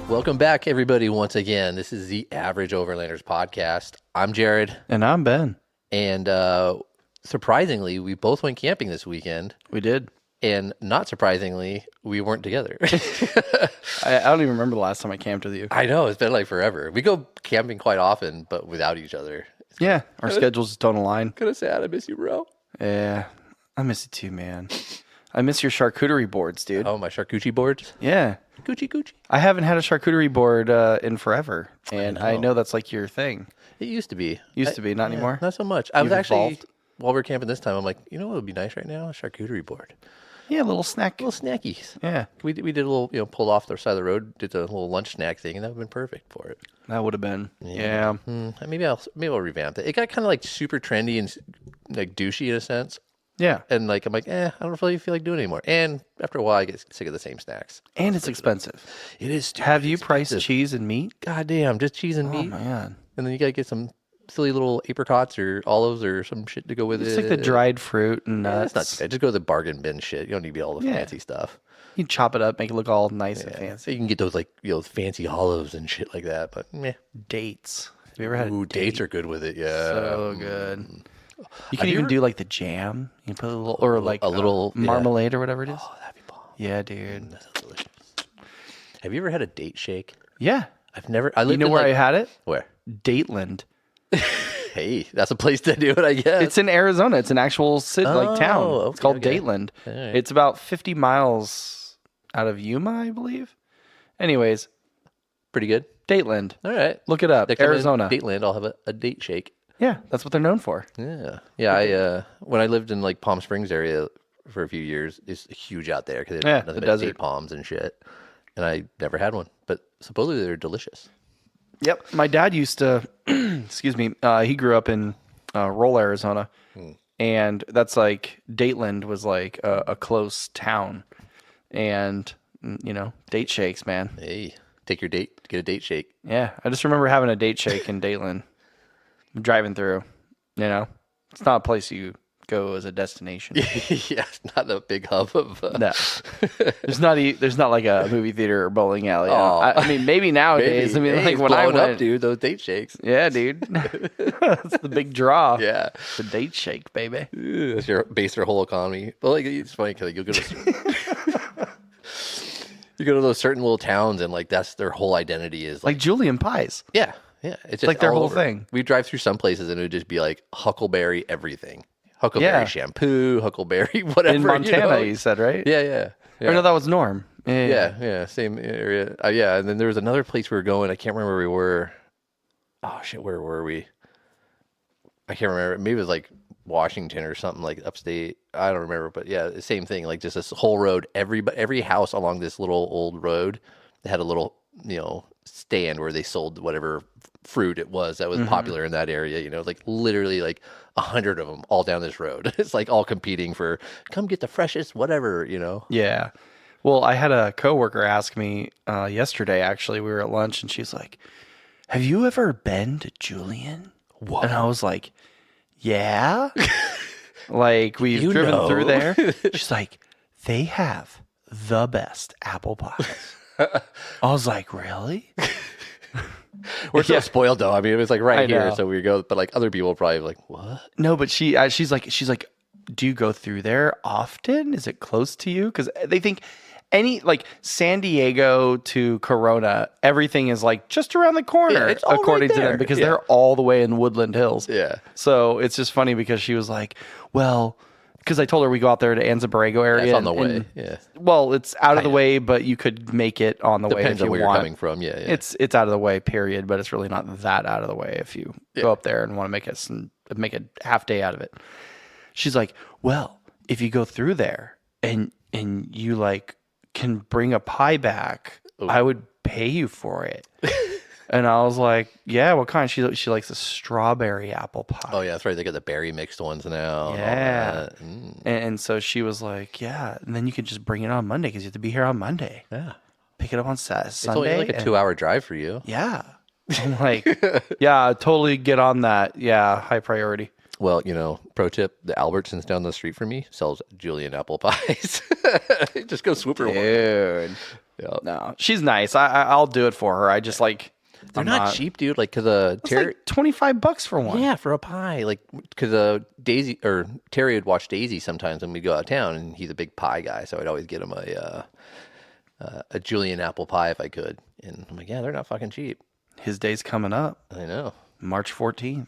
Welcome back, everybody, once again. This is the Average Overlanders podcast. I'm Jared. And I'm Ben. And surprisingly, we both went camping this weekend. We did. And not surprisingly, we weren't together. I don't even remember the last time I camped with you. I know, it's been like forever. We go camping quite often, but without each other. Yeah, our schedules just don't align. Kind of sad. I miss you, bro. Yeah, I miss it too, man. I miss your charcuterie boards, dude. Oh, my charcuterie boards? Yeah. Coochie. I haven't had a charcuterie board in forever, and I know that's like your thing. It used to be. Not anymore? Not so much. I was actually, evolved? while we were camping this time, I'm like, you know what would be nice right now? A charcuterie board. Yeah, a little snack. Little snackies. Yeah. We did a little, pulled off the side of the road, did a little lunch snack thing, and that would have been perfect for it. That would have been. Yeah. Maybe I'll revamp it. It got kind of like super trendy and like douchey in a sense. Yeah. And like I'm like, I don't really feel like doing it anymore. And after a while, I get sick of the same snacks. And it's expensive. It is. Stupid Have you expensive. priced cheese and meat? God damn, just cheese and meat. Oh, man. And then you gotta get some silly little apricots or olives or some shit to go with It's it. like the dried fruit and Yeah, nuts. that's not too bad. Just go to the bargain bin shit. You don't need to be all the fancy stuff. You chop it up, make it look all nice and fancy. So you can get those like fancy olives and shit like that. But meh. Dates. Have you ever had Ooh, dates are good with it. Yeah. So good. You can even do like the jam. You can put a little, or like a little marmalade or whatever it is. Oh, that'd be bomb. Yeah, dude. That sounds delicious. Have you ever had a date shake? Yeah. I've never. I lived You know in, where like, I had it? Where? Dateland. Hey, that's a place to do it, I guess. It's in Arizona. It's an actual town. Okay, It's called okay. Dateland. All right. It's about 50 miles out of Yuma, I believe. Anyways, pretty good. Dateland. All right. Look it up. Next time in Arizona. Dateland, I'll have a date shake. Yeah, that's what they're known for. Yeah. Yeah. I when I lived in like Palm Springs area for a few years, it's huge out there because Yeah, nothing the but desert. date palms and shit. And I never had one, but supposedly they're delicious. Yep. My dad used to, excuse me, he grew up in rural Arizona. And that's like, Dateland was like a close town. And, date shakes, man. Hey, take your date, get a date shake. Yeah. I just remember having a date shake in Dateland. Driving through, it's not a place you go as a destination. Yeah, it's not a big hub of. No, there's not like a movie theater or bowling alley. Oh. I mean, maybe nowadays. Maybe. I mean, Hey, like it's when I blowing went, up, dude, those date shakes. yeah, dude, that's the big draw. Yeah. The date shake, baby. That's your base their whole economy. But like it's funny because you'll go to you go to those certain little towns and like that's their whole identity is Like Julian pies. yeah. It's just like their all whole over. thing. We drive through some places and it would just be like Huckleberry everything. Huckleberry Yeah. shampoo, Huckleberry whatever. In Montana, you said, right? Yeah. Or no, that was Norm. Yeah, same area. Yeah, and then there was another place we were going. I can't remember where we were. Oh shit, where were we? I can't remember. Maybe it was like Washington or something like upstate. I don't remember, but yeah, the same thing. Like just this whole road. Every house along this little old road had a little stand where they sold whatever fruit it was that was popular in that area. Like literally like 100 of them all down this road. It's like all competing for come get the freshest whatever. Yeah. Well, I had a coworker ask me yesterday, actually, we were at lunch, and she's like, have you ever been to Julian? Whoa. And I was like, yeah. Like, we've You driven know. through there. She's like, they have the best apple pies. I was like, really? We're so spoiled though. I mean, it was like right I here, know. so we go. But like other people probably like, what? No, but she's like, do you go through there often? Is it close to you? Because they think like San Diego to Corona, everything is like just around the corner, Yeah, it's all according right to there. them, because Yeah. they're all the way in Woodland Hills. Yeah. So it's just funny because she was like, well, because I told her we go out there to Anza Borego area. That's on the and- way. and- Yeah. Well, it's out of the Kinda. way, but you could make it on the way Depends if on you where you're want. coming from. Yeah. It's out of the way, period. But it's really not that out of the way if you go up there and want to make a half day out of it. She's like, well, if you go through there and you like can bring a pie back, I would pay you for it. And I was like, yeah, what kind? She likes the strawberry apple pie. Oh yeah, that's right. They got the berry mixed ones now. and all Yeah. that. And so she was like, yeah, and then you could just bring it on Monday because you have to be here on Monday. Yeah. Pick it up on Sunday. It's only like a 2-hour drive for you. Yeah. I'm like, yeah, totally get on that. Yeah, high priority. Well, pro tip: the Albertsons down the street from me sells Julian apple pies. Just go swoop her one. Dude. Yeah. No, she's nice. I'll do it for her. I just like They're I'm not cheap, dude. Like, cause It's like $25 for one. yeah, for a pie. Like, cause Daisy or Terry would watch Daisy sometimes when we go out of town, and he's a big pie guy, so I'd always get him a Julian apple pie if I could. And I'm like, yeah, they're not fucking cheap. His day's coming up, I know. March 14th.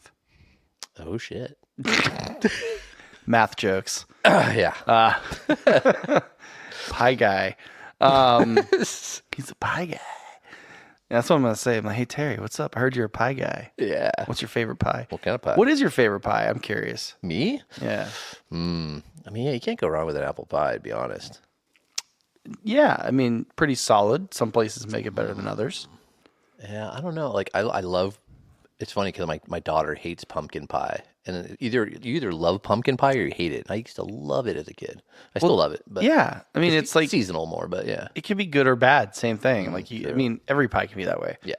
Oh shit. Math jokes. Yeah. Pie guy. He's a pie guy. That's what I'm gonna say. I'm like, hey Terry, what's up? I heard you're a pie guy. Yeah. What's your favorite pie? What kind of pie? What is your favorite pie? I'm curious. Me? Yeah. I mean, yeah, you can't go wrong with an apple pie, to be honest. Yeah, I mean, pretty solid. Some places make it better than others. Yeah, I don't know. Like, I love. It's funny because my daughter hates pumpkin pie, and you either love pumpkin pie or you hate it. And I used to love it as a kid. I still love it, but Yeah, I mean, it's like seasonal more. But yeah, it can be good or bad. Same thing. Like, I mean, every pie can be that way. yeah.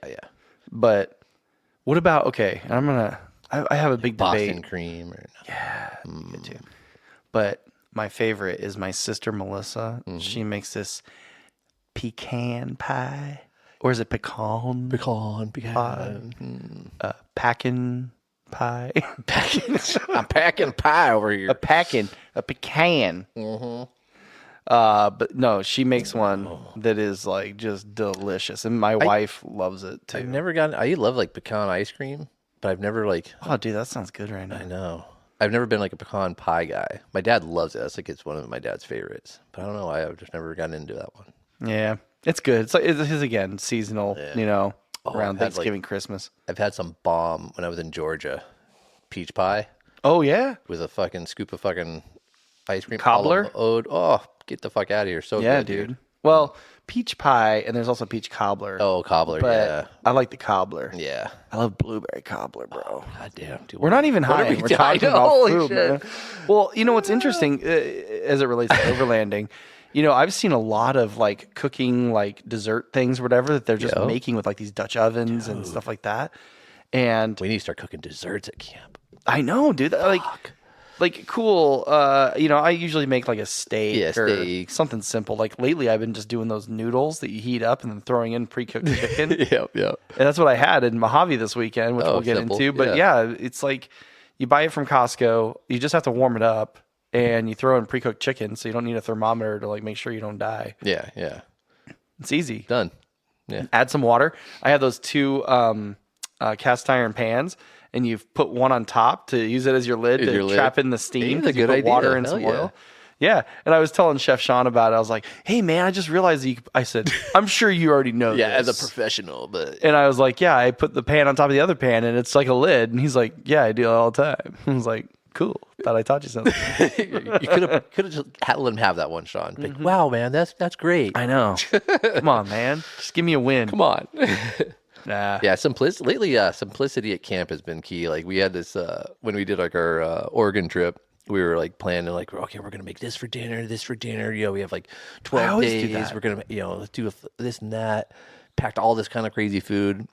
But what about I have a big Boston debate. cream or Good too. But my favorite is my sister Melissa. She makes this pecan pie, or is it pecan? pecan. Packin pie. I'm packing pie over here. a pecan. But no, she makes one that is like just delicious, and my wife loves it too. I've never gotten. I love like pecan ice cream, but I've never like. Oh, dude, that sounds good right now. I know. I've never been like a pecan pie guy. My dad loves it. That's like it's one of my dad's favorites. But I don't know why I've just never gotten into that one. Yeah, it's good. It's like it's again seasonal. Yeah. Around I've had, Thanksgiving, Christmas. I've had some bomb when I was in Georgia, peach pie Oh yeah, with a fucking scoop of fucking ice cream. Cobbler? Oh, get the fuck out of here! So yeah, good, dude. Well, peach pie, and there's also peach cobbler. Oh, cobbler. but Yeah, I like the cobbler. yeah. I love blueberry cobbler, bro. God damn, dude. We're not even What are high. we We're doing? talking about Holy food, shit. man. Well, you know what's interesting as it relates to overlanding. I've seen a lot of like cooking, like dessert things, or whatever, that they're just Yo. making with like these Dutch ovens and stuff like that. And We need to start cooking desserts at camp. I know, dude. Like cool. I usually make like a steak Yeah, or steak. something simple. Like lately, I've been just doing those noodles that you heat up and then throwing in pre-cooked chicken. Yep. And that's what I had in Mojave this weekend, which Oh, we'll get simple. into. But yeah, it's like you buy it from Costco. You just have to warm it up, and you throw in pre-cooked chicken, so you don't need a thermometer to like make sure you don't die. Yeah. It's easy. Done. Yeah. Add some water. I have those two cast iron pans, and you've put one on top to use it as your lid As to your lid. trap in the steam. That's a 'cause you good put water idea. and some Hell yeah. oil. Yeah, and I was telling Chef Sean about it. I was like, "Hey, man, I just realized I said, I'm sure you already know Yeah, as a this." professional, but And I was like, "Yeah, I put the pan on top of the other pan, and it's like a lid." And he's like, "Yeah, I do it all the time." I was like, "Cool, thought I taught you something." you could have just let him have that one, Sean. Like, wow, man, that's great. I know. Come on, man, just give me a win. Come on. Nah. Yeah, lately, simplicity at camp has been key. Like we had this when we did like our Oregon trip. We were like planning, like, okay, we're gonna make this for dinner. We have like 12 always do days. that. We're gonna, let's do this and that. Packed all this kind of crazy food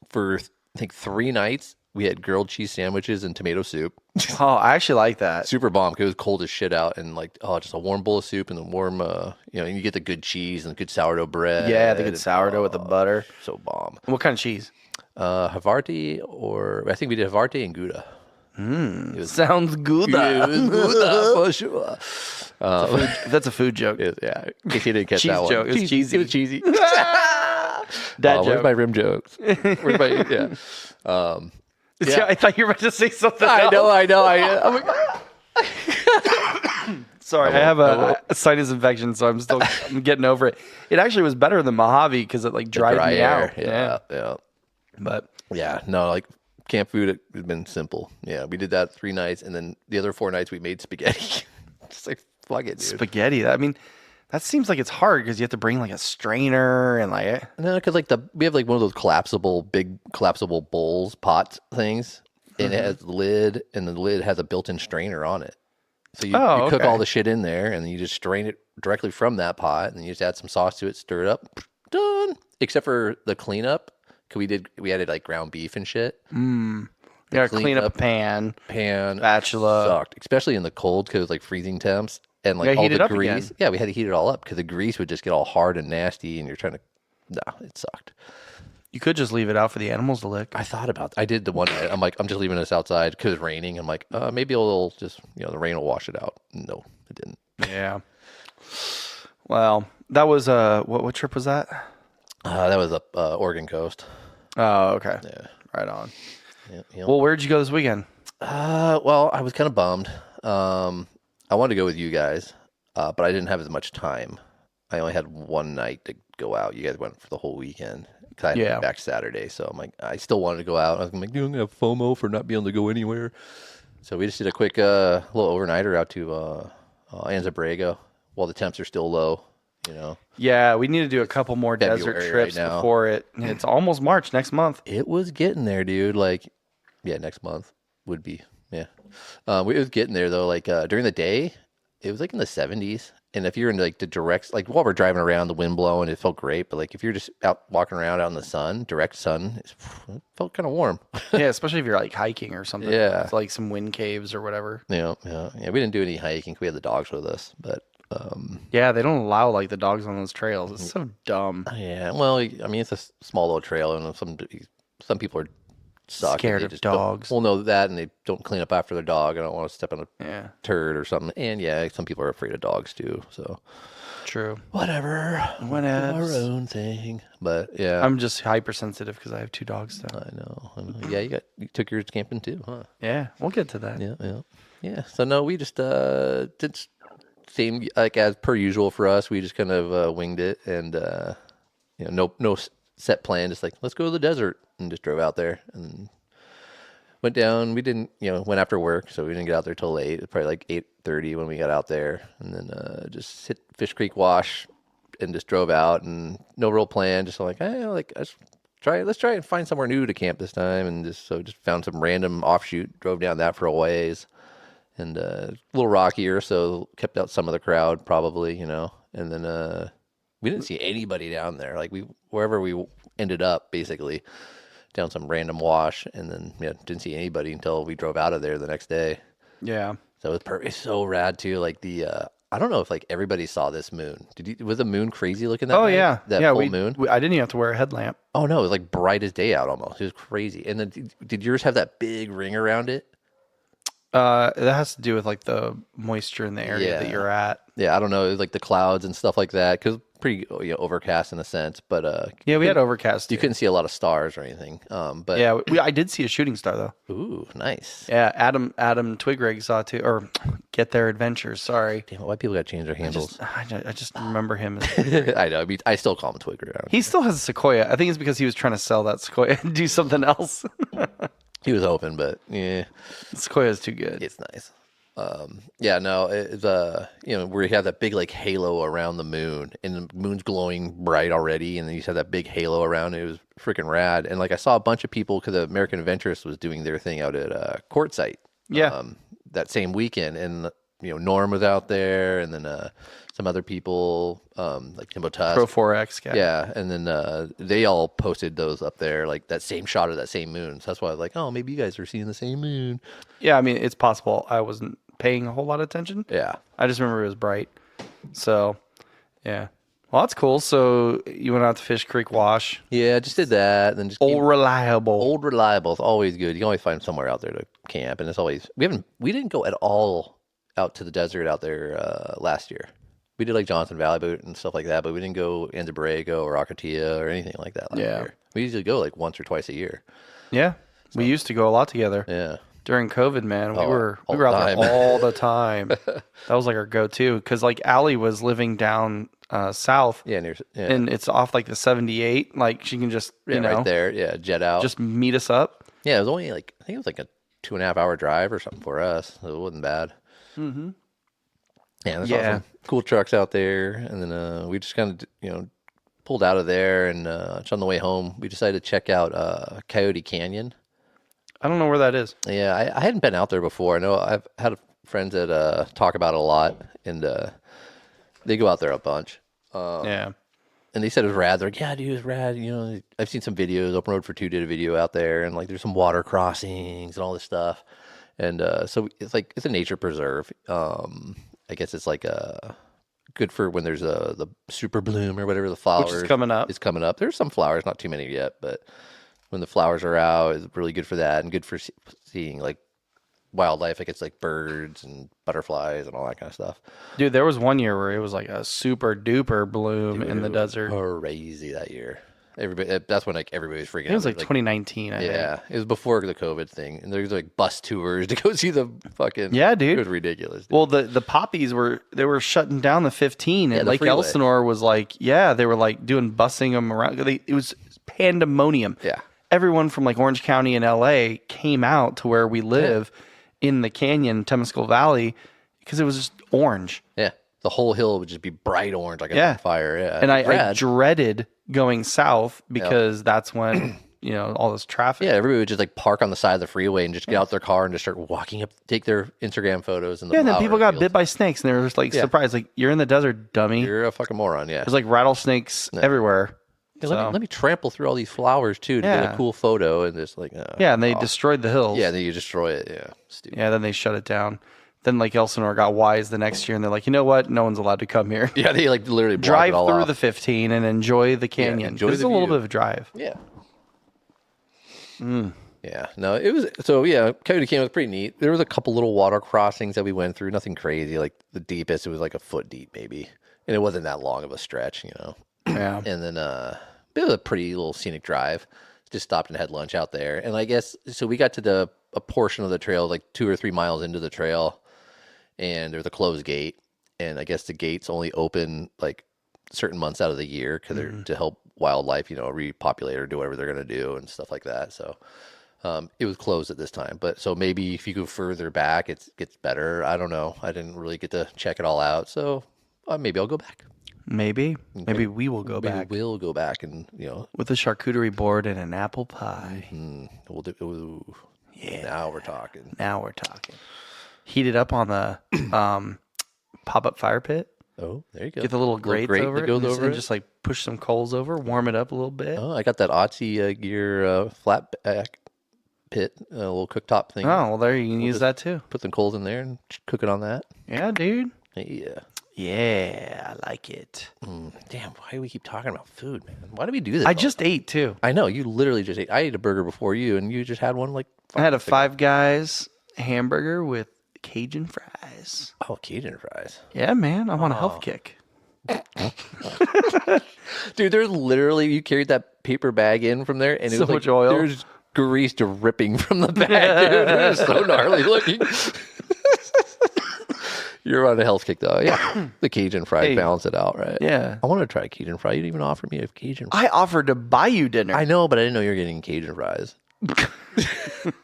for I think 3 nights. We had grilled cheese sandwiches and tomato soup. Oh, I actually like that. Super bomb because it was cold as shit out, and like, just a warm bowl of soup and then warm, and you get the good cheese and the good sourdough bread. Yeah, the good and- sourdough with the butter. So bomb. What kind of cheese? Havarti, or I think we did Havarti and Gouda. Sounds good. It was Gouda for sure. That's a food joke. Yeah, in case you didn't catch Cheese that one. joke. It was cheesy. It was cheesy. Dad Where's joke. my rim jokes? Where's my yeah? Yeah, I thought you were about to say something I else. know. Oh my God. Sorry, I have a sinus infection, so I'm getting over it. It actually was better than Mojave because it like dried Dry me air. out. Yeah. But Yeah, no, like camp food has been simple. Yeah, we did that 3 nights, and then the other 4 nights we made spaghetti. Just like fuck it, dude. spaghetti. That seems like it's hard because you have to bring like a strainer and like. No, because like we have like one of those big collapsible bowls, pots things, and it has the lid, and the lid has a built-in strainer on it. So you cook okay. all the shit in there, and then you just strain it directly from that pot, and then you just add some sauce to it, stir it up, done. Except for the cleanup, because we added like ground beef and shit. You gotta clean up a pan, spatula. Sucked, especially in the cold because it was like freezing temps and like Yeah, all heat it the up grease. again. Yeah, we had to heat it all up because the grease would just get all hard and nasty, and you're trying to. No, it sucked. You could just leave it out for the animals to lick. I thought about. I did the one night. I'm like, I'm just leaving this outside because it's raining. I'm like, maybe it'll just the rain will wash it out. No, it didn't. Yeah. Well, that was what trip was that? That was up Oregon coast. Oh, okay. Yeah. Right on. Yeah. Well, where'd you go this weekend? Well, I was kind of bummed. I wanted to go with you guys, but I didn't have as much time. I only had one night to go out. You guys went for the whole weekend. Cause I had to be back Saturday, so I'm like, I still wanted to go out. I was like, I'm gonna have FOMO for not being able to go anywhere. So we just did a quick little overnighter out to Anza Borego while the temps are still low. Yeah, we need to do a couple more desert February trips right now. before it's almost March next month. It was getting there, dude. Like, yeah, next month would be. Yeah, we was getting there though. Like during the day, it was like in the 70s. And if you're in like the direct, like while we're driving around, the wind blowing, it felt great. But like if you're just out walking around out in the sun, direct sun, it felt kind of warm. Yeah, especially if you're like hiking or something. Yeah. It's like some wind caves or whatever. Yeah. We didn't do any hiking. We had the dogs with us, but Yeah, they don't allow like the dogs on those trails. It's so dumb. yeah. Well, I mean, it's a small little trail, and some people are Scared of dogs. Well, know that, and they don't clean up after their dog. I don't want to step on Yeah, turd or something. And yeah, some people are afraid of dogs too. So true. whatever, our own thing. But yeah, I'm just hypersensitive because I have 2 dogs now. I know. Yeah, you took yours camping too, huh? Yeah, we'll get to that. Yeah. So no, we just did same like as per usual for us. We just kind of winged it, and no set plan. Just like let's go to the desert, and just drove out there and went down. We didn't went after work, so we didn't get out there till late. It was probably like 8:30 when we got out there, and then just hit Fish Creek Wash and just drove out, and no real plan. Just like let's try and find somewhere new to camp this time, and just found some random offshoot. Drove down that for a ways, and a little rockier, so kept out some of the crowd probably, and then we didn't see anybody down there. Like wherever we ended up, basically down some random wash, and then didn't see anybody until we drove out of there the next day. Yeah. So it's so rad too. Like I don't know if like everybody saw this moon. Was the moon crazy looking that night? Yeah. That full moon? I didn't even have to wear a headlamp. Oh no, it was like bright as day out almost. It was crazy. And then did yours have that big ring around it? That has to do with like the moisture in the area that you're at. Yeah, I don't know, like the clouds and stuff like that, because pretty overcast in a sense. But yeah, we had overcast. You couldn't see a lot of stars or anything. But yeah, I did see a shooting star though. Ooh, nice. Yeah, Adam Twigrig saw too, or Get Their Adventures. Sorry. Damn it, why people got to change their handles? I just remember him. I know. I mean, I still call him Twigrig. He still has a Sequoia. I think it's because he was trying to sell that Sequoia and do something else. He was hoping, but yeah, Sequoia is too good. It's nice. Yeah, no, it's where you have that big like halo around the moon, and the moon's glowing bright already, and then you have that big halo around it. It was freaking rad. And like I saw a bunch of people because the American Adventurist was doing their thing out at Quartzsite. Yeah. That same weekend, and Norm was out there, and then some other people like Timbo Tusk, Pro 4X guy. yeah, and then they all posted those up there, like that same shot of that same moon. So that's why I was like, oh, maybe you guys are seeing the same moon. Yeah, I mean, it's possible. I wasn't paying a whole lot of attention. Yeah, I just remember it was bright. So, yeah. Well, that's cool. So you went out to Fish Creek Wash. yeah, just did that, and then just Old Reliable is always good. You can always find somewhere out there to camp, and it's always we didn't go at all out to the desert out there last year. We did like Johnson Valley Boot and stuff like that, but we didn't go Anza Borego or Acatia or anything like that last year. We usually go like once or twice a year. Yeah. We used to go a lot together. Yeah. During COVID, man, we Oh, were all out the there time. all the time. That was like our go-to because like Allie was living down south, Yeah, and it's off like the 78. Like she can just right there. Yeah, jet out. just meet us up. Yeah, it was only like I think it was like a 2.5 hour drive or something for us. So it wasn't bad. Mm-hmm. Yeah, there's some cool trucks out there, and then we just kind of pulled out of there, and just on the way home we decided to check out Coyote Canyon. I don't know where that is. Yeah, I hadn't been out there before. I know I've had friends that talk about it a lot, and they go out there a bunch. Yeah. and they said it was rad. They're like, yeah, dude, it was rad. I've seen some videos. Open Road for Two did a video out there, and like there's some water crossings and all this stuff. And so it's a nature preserve. I guess it's like good for when there's the super bloom or whatever, the flowers. Which is coming up. It's coming up. There's some flowers, not too many yet, but when the flowers are out, it's really good for that and good for seeing like wildlife. Like it's like birds and butterflies and all that kind of stuff. Dude, there was one year where it was like a super duper bloom in the desert. Crazy that year. Everybody, that's when like everybody was freaking out. It was like 2019, I think. Yeah, it was before the COVID thing, and there's like bus tours to go see the fucking. Yeah, dude, it was ridiculous. Dude. Well, the poppies were shutting down the 15, and Lake Elsinore was like, they were like doing busing them around. It was pandemonium. Yeah, everyone from like Orange County and LA came out to where we live in the canyon, Temescal Valley, because it was just orange. Yeah, the whole hill would just be bright orange, like on fire. Yeah, and I dreaded going south because that's when all this traffic. Yeah, everybody would just like park on the side of the freeway and just get out their car and just start walking up, take their Instagram photos. And and then people got bit by snakes, and they were just like surprised, like, you're in the desert, dummy. You're a fucking moron. Yeah, there's like rattlesnakes everywhere. Yeah, let me trample through all these flowers too to get a cool photo, and just like and they destroyed the hills. Yeah, then you destroy it. Yeah, stupid. Yeah, then they shut it down. Then like Elsinore got wise the next year, and they're like, you know what? No one's allowed to come here. Yeah, they like literally drive it all through off. The 15 and enjoy the canyon. Enjoy It's a little bit of a drive. Yeah. Yeah. No, it was Coyote Canyon was pretty neat. There was a couple little water crossings that we went through. Nothing crazy. Like the deepest, it was like a foot deep maybe, and it wasn't that long of a stretch, Yeah. And then it was a pretty little scenic drive. Just stopped and had lunch out there, and I guess so. We got to a portion of the trail, like 2 or 3 miles into the trail. And there's a closed gate, and I guess the gates only open like certain months out of the year because they're to help wildlife, repopulate or do whatever they're going to do and stuff like that. So it was closed at this time, but so maybe if you go further back, it gets better. I don't know. I didn't really get to check it all out, so maybe I'll go back. Maybe we will go back. We'll go back and with a charcuterie board and an apple pie. We'll do. Ooh, yeah. Now we're talking. Heat it up on the pop-up fire pit. Oh, there you go. Get the little grates over it, and just like push some coals over, warm it up a little bit. Oh, I got that Otzi gear flat back pit, a little cooktop thing. Oh, well, there you can use that too. Put some coals in there and cook it on that. Yeah, dude. Yeah, I like it. Damn, why do we keep talking about food, man? Why do we do this? I just ate too. I know, you literally just ate. I ate a burger before you, and you just had one like... I had a Five Guys hamburger with Cajun fries. Oh, Cajun fries. Yeah, man. I'm on a health kick. Dude, there's literally, you carried that paper bag in from there, and it was much oil. There's grease dripping from the bag, dude. It was so gnarly looking. You're on a health kick, though. Yeah. The Cajun fries balance it out, right? Yeah. I want to try a Cajun fry. You didn't even offer me a Cajun fry. I offered to buy you dinner. I know, but I didn't know you were getting Cajun fries.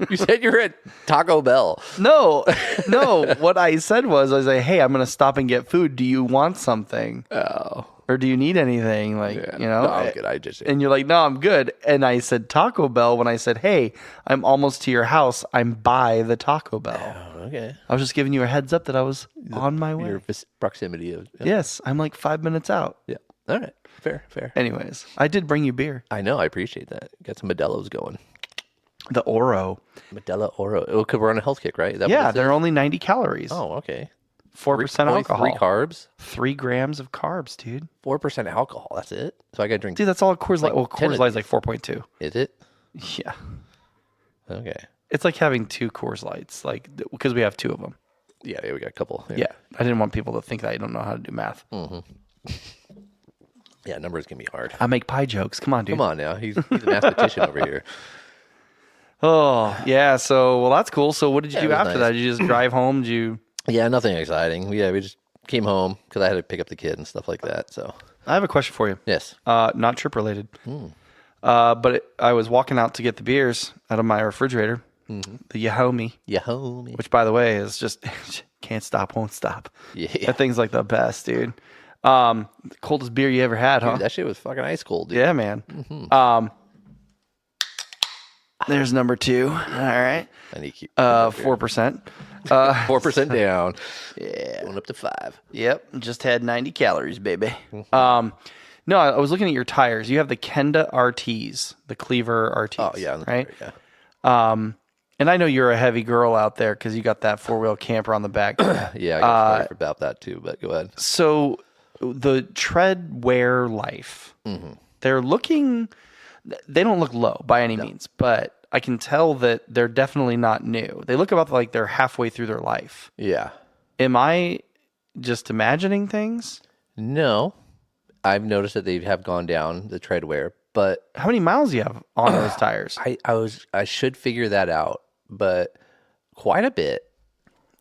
You said you were at Taco Bell. No. What I said was, I was like, hey, I'm going to stop and get food. Do you want something? Oh. Or do you need anything? Like, No, I'm good. And you're like, no, I'm good. And I said Taco Bell when I said, hey, I'm almost to your house. I'm by the Taco Bell. Oh, okay. I was just giving you a heads up that I was on my way. Your proximity of... Yes, I'm like 5 minutes out. Yeah. All right. Fair. Anyways, I did bring you beer. I know. I appreciate that. Got some Modelo's going. The Oro. Modelo Oro. Oh, because we're on a health kick, right? They're only 90 calories. Oh, okay. 4% alcohol. 3 carbs. 3 grams of carbs, dude. 4% alcohol. That's it. So I got to drink. Dude, that's all a Coors Light. Well, Coors Light is like 4.2. Is it? Yeah. Okay. It's like having 2 Coors Lights, like, because we have 2 of them. Yeah, we got a couple. Yeah. I didn't want people to think that I don't know how to do math. Mm-hmm. Yeah, numbers can be hard. I make pie jokes. Come on, dude. Come on now. He's a mathematician over here. Oh, yeah. So, well, that's cool. So what did you do after that? Did you just drive home? Did you... Yeah, nothing exciting. We just came home because I had to pick up the kid and stuff like that. So I have a question for you. Yes. Not trip related. But I was walking out to get the beers out of my refrigerator. Mm-hmm. The Yahomie. Which, by the way, is just can't stop, won't stop. Yeah. That thing's like the best, dude. Coldest beer you ever had, huh? Dude, that shit was fucking ice cold, dude. Yeah, man. Mm-hmm. There's number 2. All right. I need to keep 4%. 4% down. Yeah. Going up to 5. Yep. Just had 90 calories, baby. No, I was looking at your tires. You have the Kenda RTs, the Cleaver RTs. Oh yeah, right. Yeah. And I know you're a heavy girl out there because you got that 4-wheel camper on the back. Yeah, I got a story about that too. But go ahead. So the tread wear life, they're looking. They don't look low by any means, but I can tell that they're definitely not new. They look about like they're halfway through their life. Yeah. Am I just imagining things? No, I've noticed that they have gone down the tread wear, but How many miles do you have on those tires? I should figure that out, but quite a bit.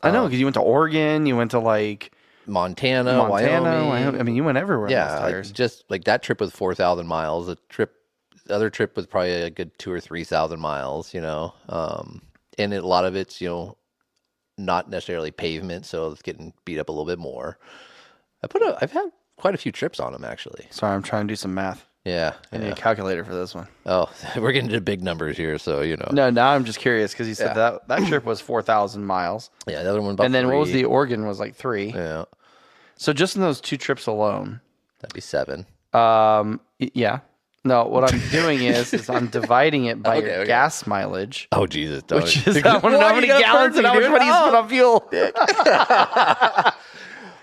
I know because you went to Oregon, you went to like Montana, Wyoming. I mean, you went everywhere. Yeah, on those tires. like, just like that trip was 4,000 miles. The other trip was probably a good 2,000 or 3,000 miles. And a lot of it's not necessarily pavement, so it's getting beat up a little bit more. I've had quite a few trips on them actually. Sorry, I'm trying to do some math. Yeah, I need a calculator for this one. Oh, we're getting to big numbers here, so No, now I'm just curious because you said that trip was 4,000 miles. Yeah, the other one about and then 3. what was the Oregon was like 3. Yeah, So just in those 2 trips alone. that'd be 7. Yeah. No, what I'm doing is I'm dividing it by your gas mileage. Oh Jesus! Which is I want to know how many gallons and how much money you spent on fuel.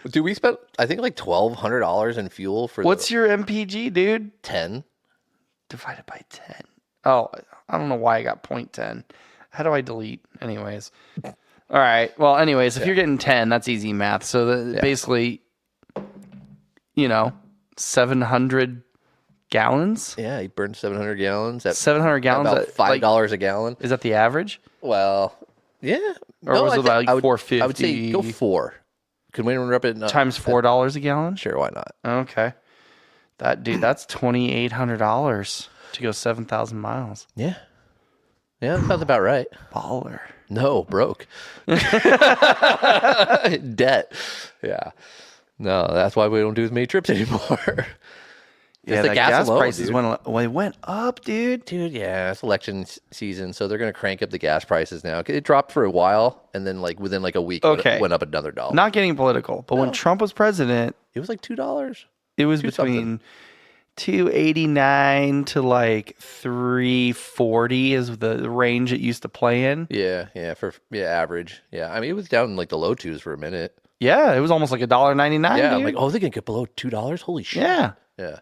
Dude, we spent I think like $1,200 in fuel for. What's your MPG, dude? 10 divided by 10. Oh, I don't know why I got 0.10. How do I delete? Anyways. All right. Well, anyways, if you're getting 10, that's easy math. So basically, 700 gallons. Yeah, he burned 700 gallons. At 700 gallons about $5 a gallon. Is that the average? Well, yeah. Or was it like 450? I would say go 4. Could we run up it times $4 a gallon? Sure, why not? Okay. That's $2,800 to go 7,000 miles. Yeah. Yeah, that sounds about right. Baller. No, broke. Debt. Yeah. No, that's why we don't do as many trips anymore. Yeah, the gas prices went up, dude. Dude, yeah, it's election season, so they're going to crank up the gas prices now. It dropped for a while, and then within a week, it went up another $1. Not getting political, but when Trump was president, it was like $2. It was between $2.89 to like $3.40 is the range it used to play in. Yeah, average. Yeah, I mean it was down in like the low 2s for a minute. Yeah, it was almost like $1.99. Yeah, dude. I'm like, they're gonna get below $2. Holy shit. Yeah. Yeah.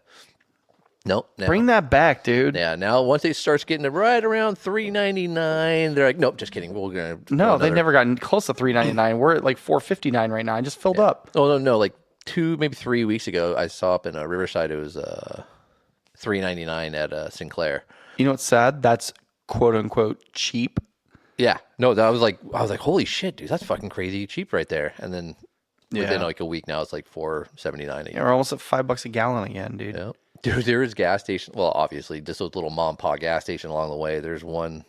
Nope. Bring that back, dude. Yeah. Now once it starts getting to right around $3.99, they're like, nope, just kidding. We're gonna. No, they've never gotten close to $3.99. We're at like $4.59 right now. I just filled up. Oh no, like 2 maybe 3 weeks ago, I saw up in Riverside. It was $3.99 at Sinclair. You know what's sad? That's quote unquote cheap. Yeah. No, I was like, holy shit, dude, that's fucking crazy cheap right there. And then within like a week now, it's like $4.79 again. Yeah, we're almost at $5 a gallon again, dude. Yeah. Dude, there is gas station. Well, obviously, just a little mom and pop gas station along the way. There's one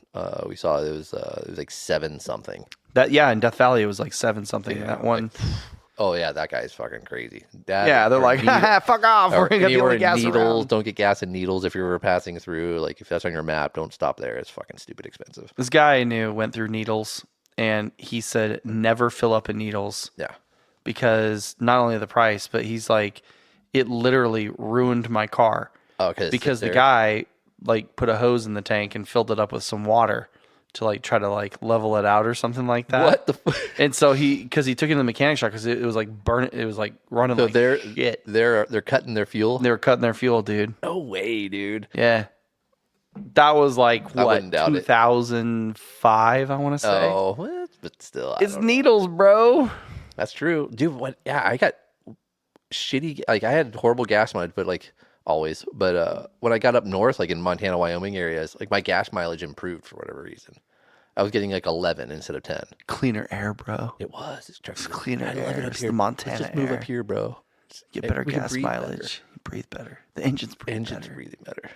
we saw. It was like 7 something. In Death Valley, it was like 7 something. Yeah, that one. Oh yeah, that guy's fucking crazy. They're like, fuck off. We're gonna get the gas Needles. around. Don't get gas in Needles if you're passing through. Like if that's on your map, don't stop there. It's fucking stupid expensive. This guy I knew went through Needles, and he said never fill up in Needles. Yeah. Because not only the price, but he's like, it literally ruined my car. Oh, because the guy put a hose in the tank and filled it up with some water to try to level it out or something like that. What the? And so because he took it in the mechanic shop because it was burning. It was running. So shit. They're cutting their fuel. They were cutting their fuel, dude. No way, dude. Yeah. That was what 2005, I want to say. Oh, but still, it's Needles, bro. That's true, dude. What? Yeah, I got shitty. I had horrible gas mileage, but always. But when I got up north, in Montana, Wyoming areas, my gas mileage improved for whatever reason. I was getting 11 instead of 10. Cleaner air, bro. It was. It's cleaner air. I love it up here. The Montana Let's just move air. up here, bro. Get better gas mileage. You breathe better. The engine's breathing better.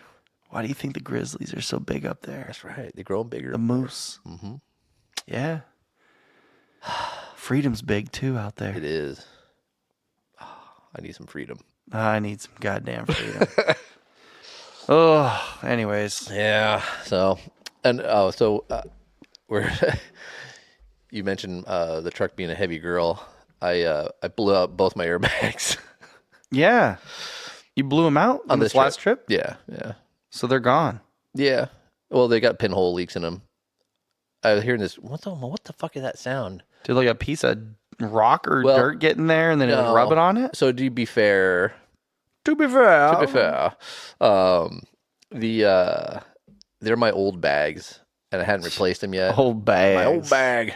Why do you think the grizzlies are so big up there? That's right. They grow bigger. The moose. Mm-hmm. Yeah. Freedom's big too out there. It is. I need some freedom. I need some goddamn freedom. Anyways. Yeah. So, we're. You mentioned the truck being a heavy girl. I blew out both my airbags. Yeah. You blew them out on this last trip? Yeah, yeah. So they're gone. Yeah. Well, they got pinhole leaks in them. I was hearing this. What the fuck is that sound? Did like a piece of rock or dirt get in there and then it was rubbing on it? So to be fair, they're my old bags, and I hadn't replaced them yet. Old bags. My old bag,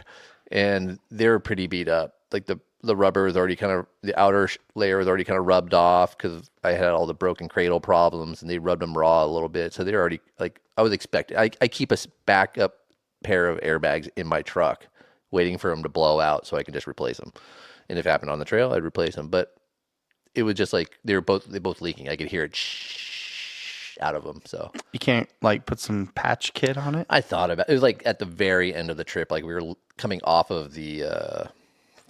and they were pretty beat up. Like the rubber was already the outer layer was already kind of rubbed off because I had all the broken cradle problems, and they rubbed them raw a little bit. So they're already like I was expecting. I keep a backup pair of airbags in my truck, waiting for them to blow out so I can just replace them. And if it happened on the trail, I'd replace them. But it was just like they both leaking. I could hear it out of them. So you can't like put some patch kit on it. I thought about it. It was like at the very end of the trip, like we were coming off of the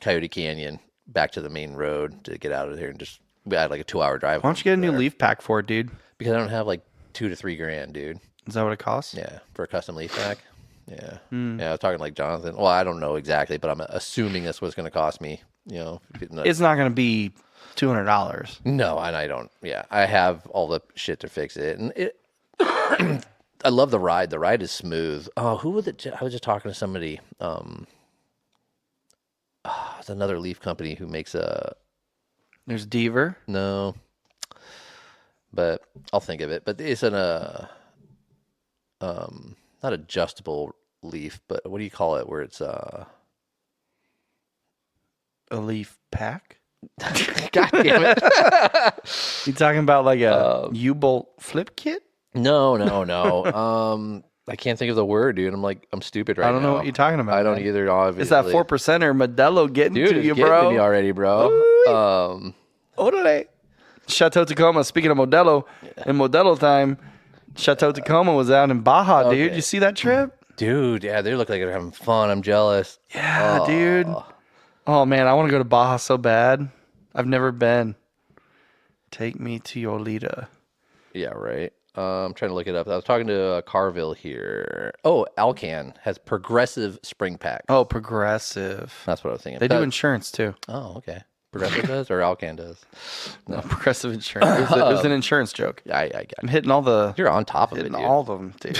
Coyote Canyon back to the main road to get out of there, and just we had like a 2-hour drive. Why don't you get a new leaf pack for it, dude? Because I don't have like $2,000 to $3,000, dude. Is that what it costs? Yeah, for a custom leaf pack. Yeah, yeah. I was talking like Jonathan. Well, I don't know exactly, but I'm assuming that's what it's going to cost me. You know, it's not going to be $200. No, and I don't. Yeah, I have all the shit to fix it, and it. I love the ride. The ride is smooth. Oh, who was it? I was just talking to somebody. It's another leaf company who makes a. There's Deaver. No, but I'll think of it. But it's not adjustable leaf, but what do you call it? Where it's a leaf pack. God damn it! You talking about like a U-bolt flip kit? No. I can't think of the word, dude. I'm stupid right now. I don't know what you're talking about. I don't either. Obviously, it's that 4%er Modelo getting to you, bro. Getting to me already, bro. Orale. Chateau Tacoma. Speaking of Modelo, in Modelo time, Chateau Tacoma was out in Baja, dude. You see that trip? Dude, yeah, they look like they're having fun. I'm jealous. Yeah, dude. Oh, man, I want to go to Baja so bad. I've never been. Take me to Yolita. Yeah, right. I'm trying to look it up. I was talking to Carville here. Oh, Alcan has Progressive Spring Pack. Oh, Progressive. That's what I was thinking. They do insurance, too. Oh, okay. Progressive does or Alcan does? No, Progressive Insurance. It was an insurance joke. I got it. I'm hitting all the... You're on top of it, dude. All of them, dude.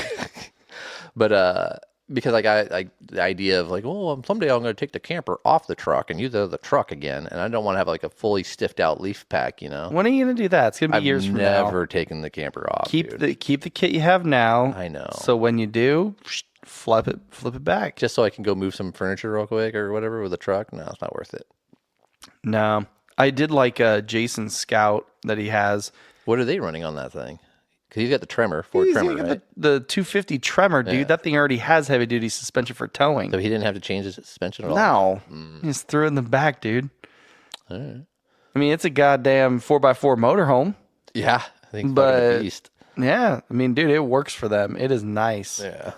But because I got like the idea of like, oh, someday I'm going to take the camper off the truck and use the truck again, and I don't want to have like a fully stiffed out leaf pack, you know. When are you going to do that? It's going to be years from now. I've never taken the camper off. Keep the kit you have now. I know. So when you do, flip it back. Just so I can go move some furniture real quick or whatever with a truck. No, it's not worth it. No, I did like Jason's Scout that he has. What are they running on that thing? Because he's got the Tremor, Ford Tremor, right? The 250 Tremor, dude. Yeah. That thing already has heavy duty suspension for towing. So he didn't have to change his suspension at all? No. He just threw it in the back, dude. All right. I mean, it's a goddamn 4x4 motorhome. Yeah. I think it's a beast. Yeah. I mean, dude, it works for them. It is nice. Yeah.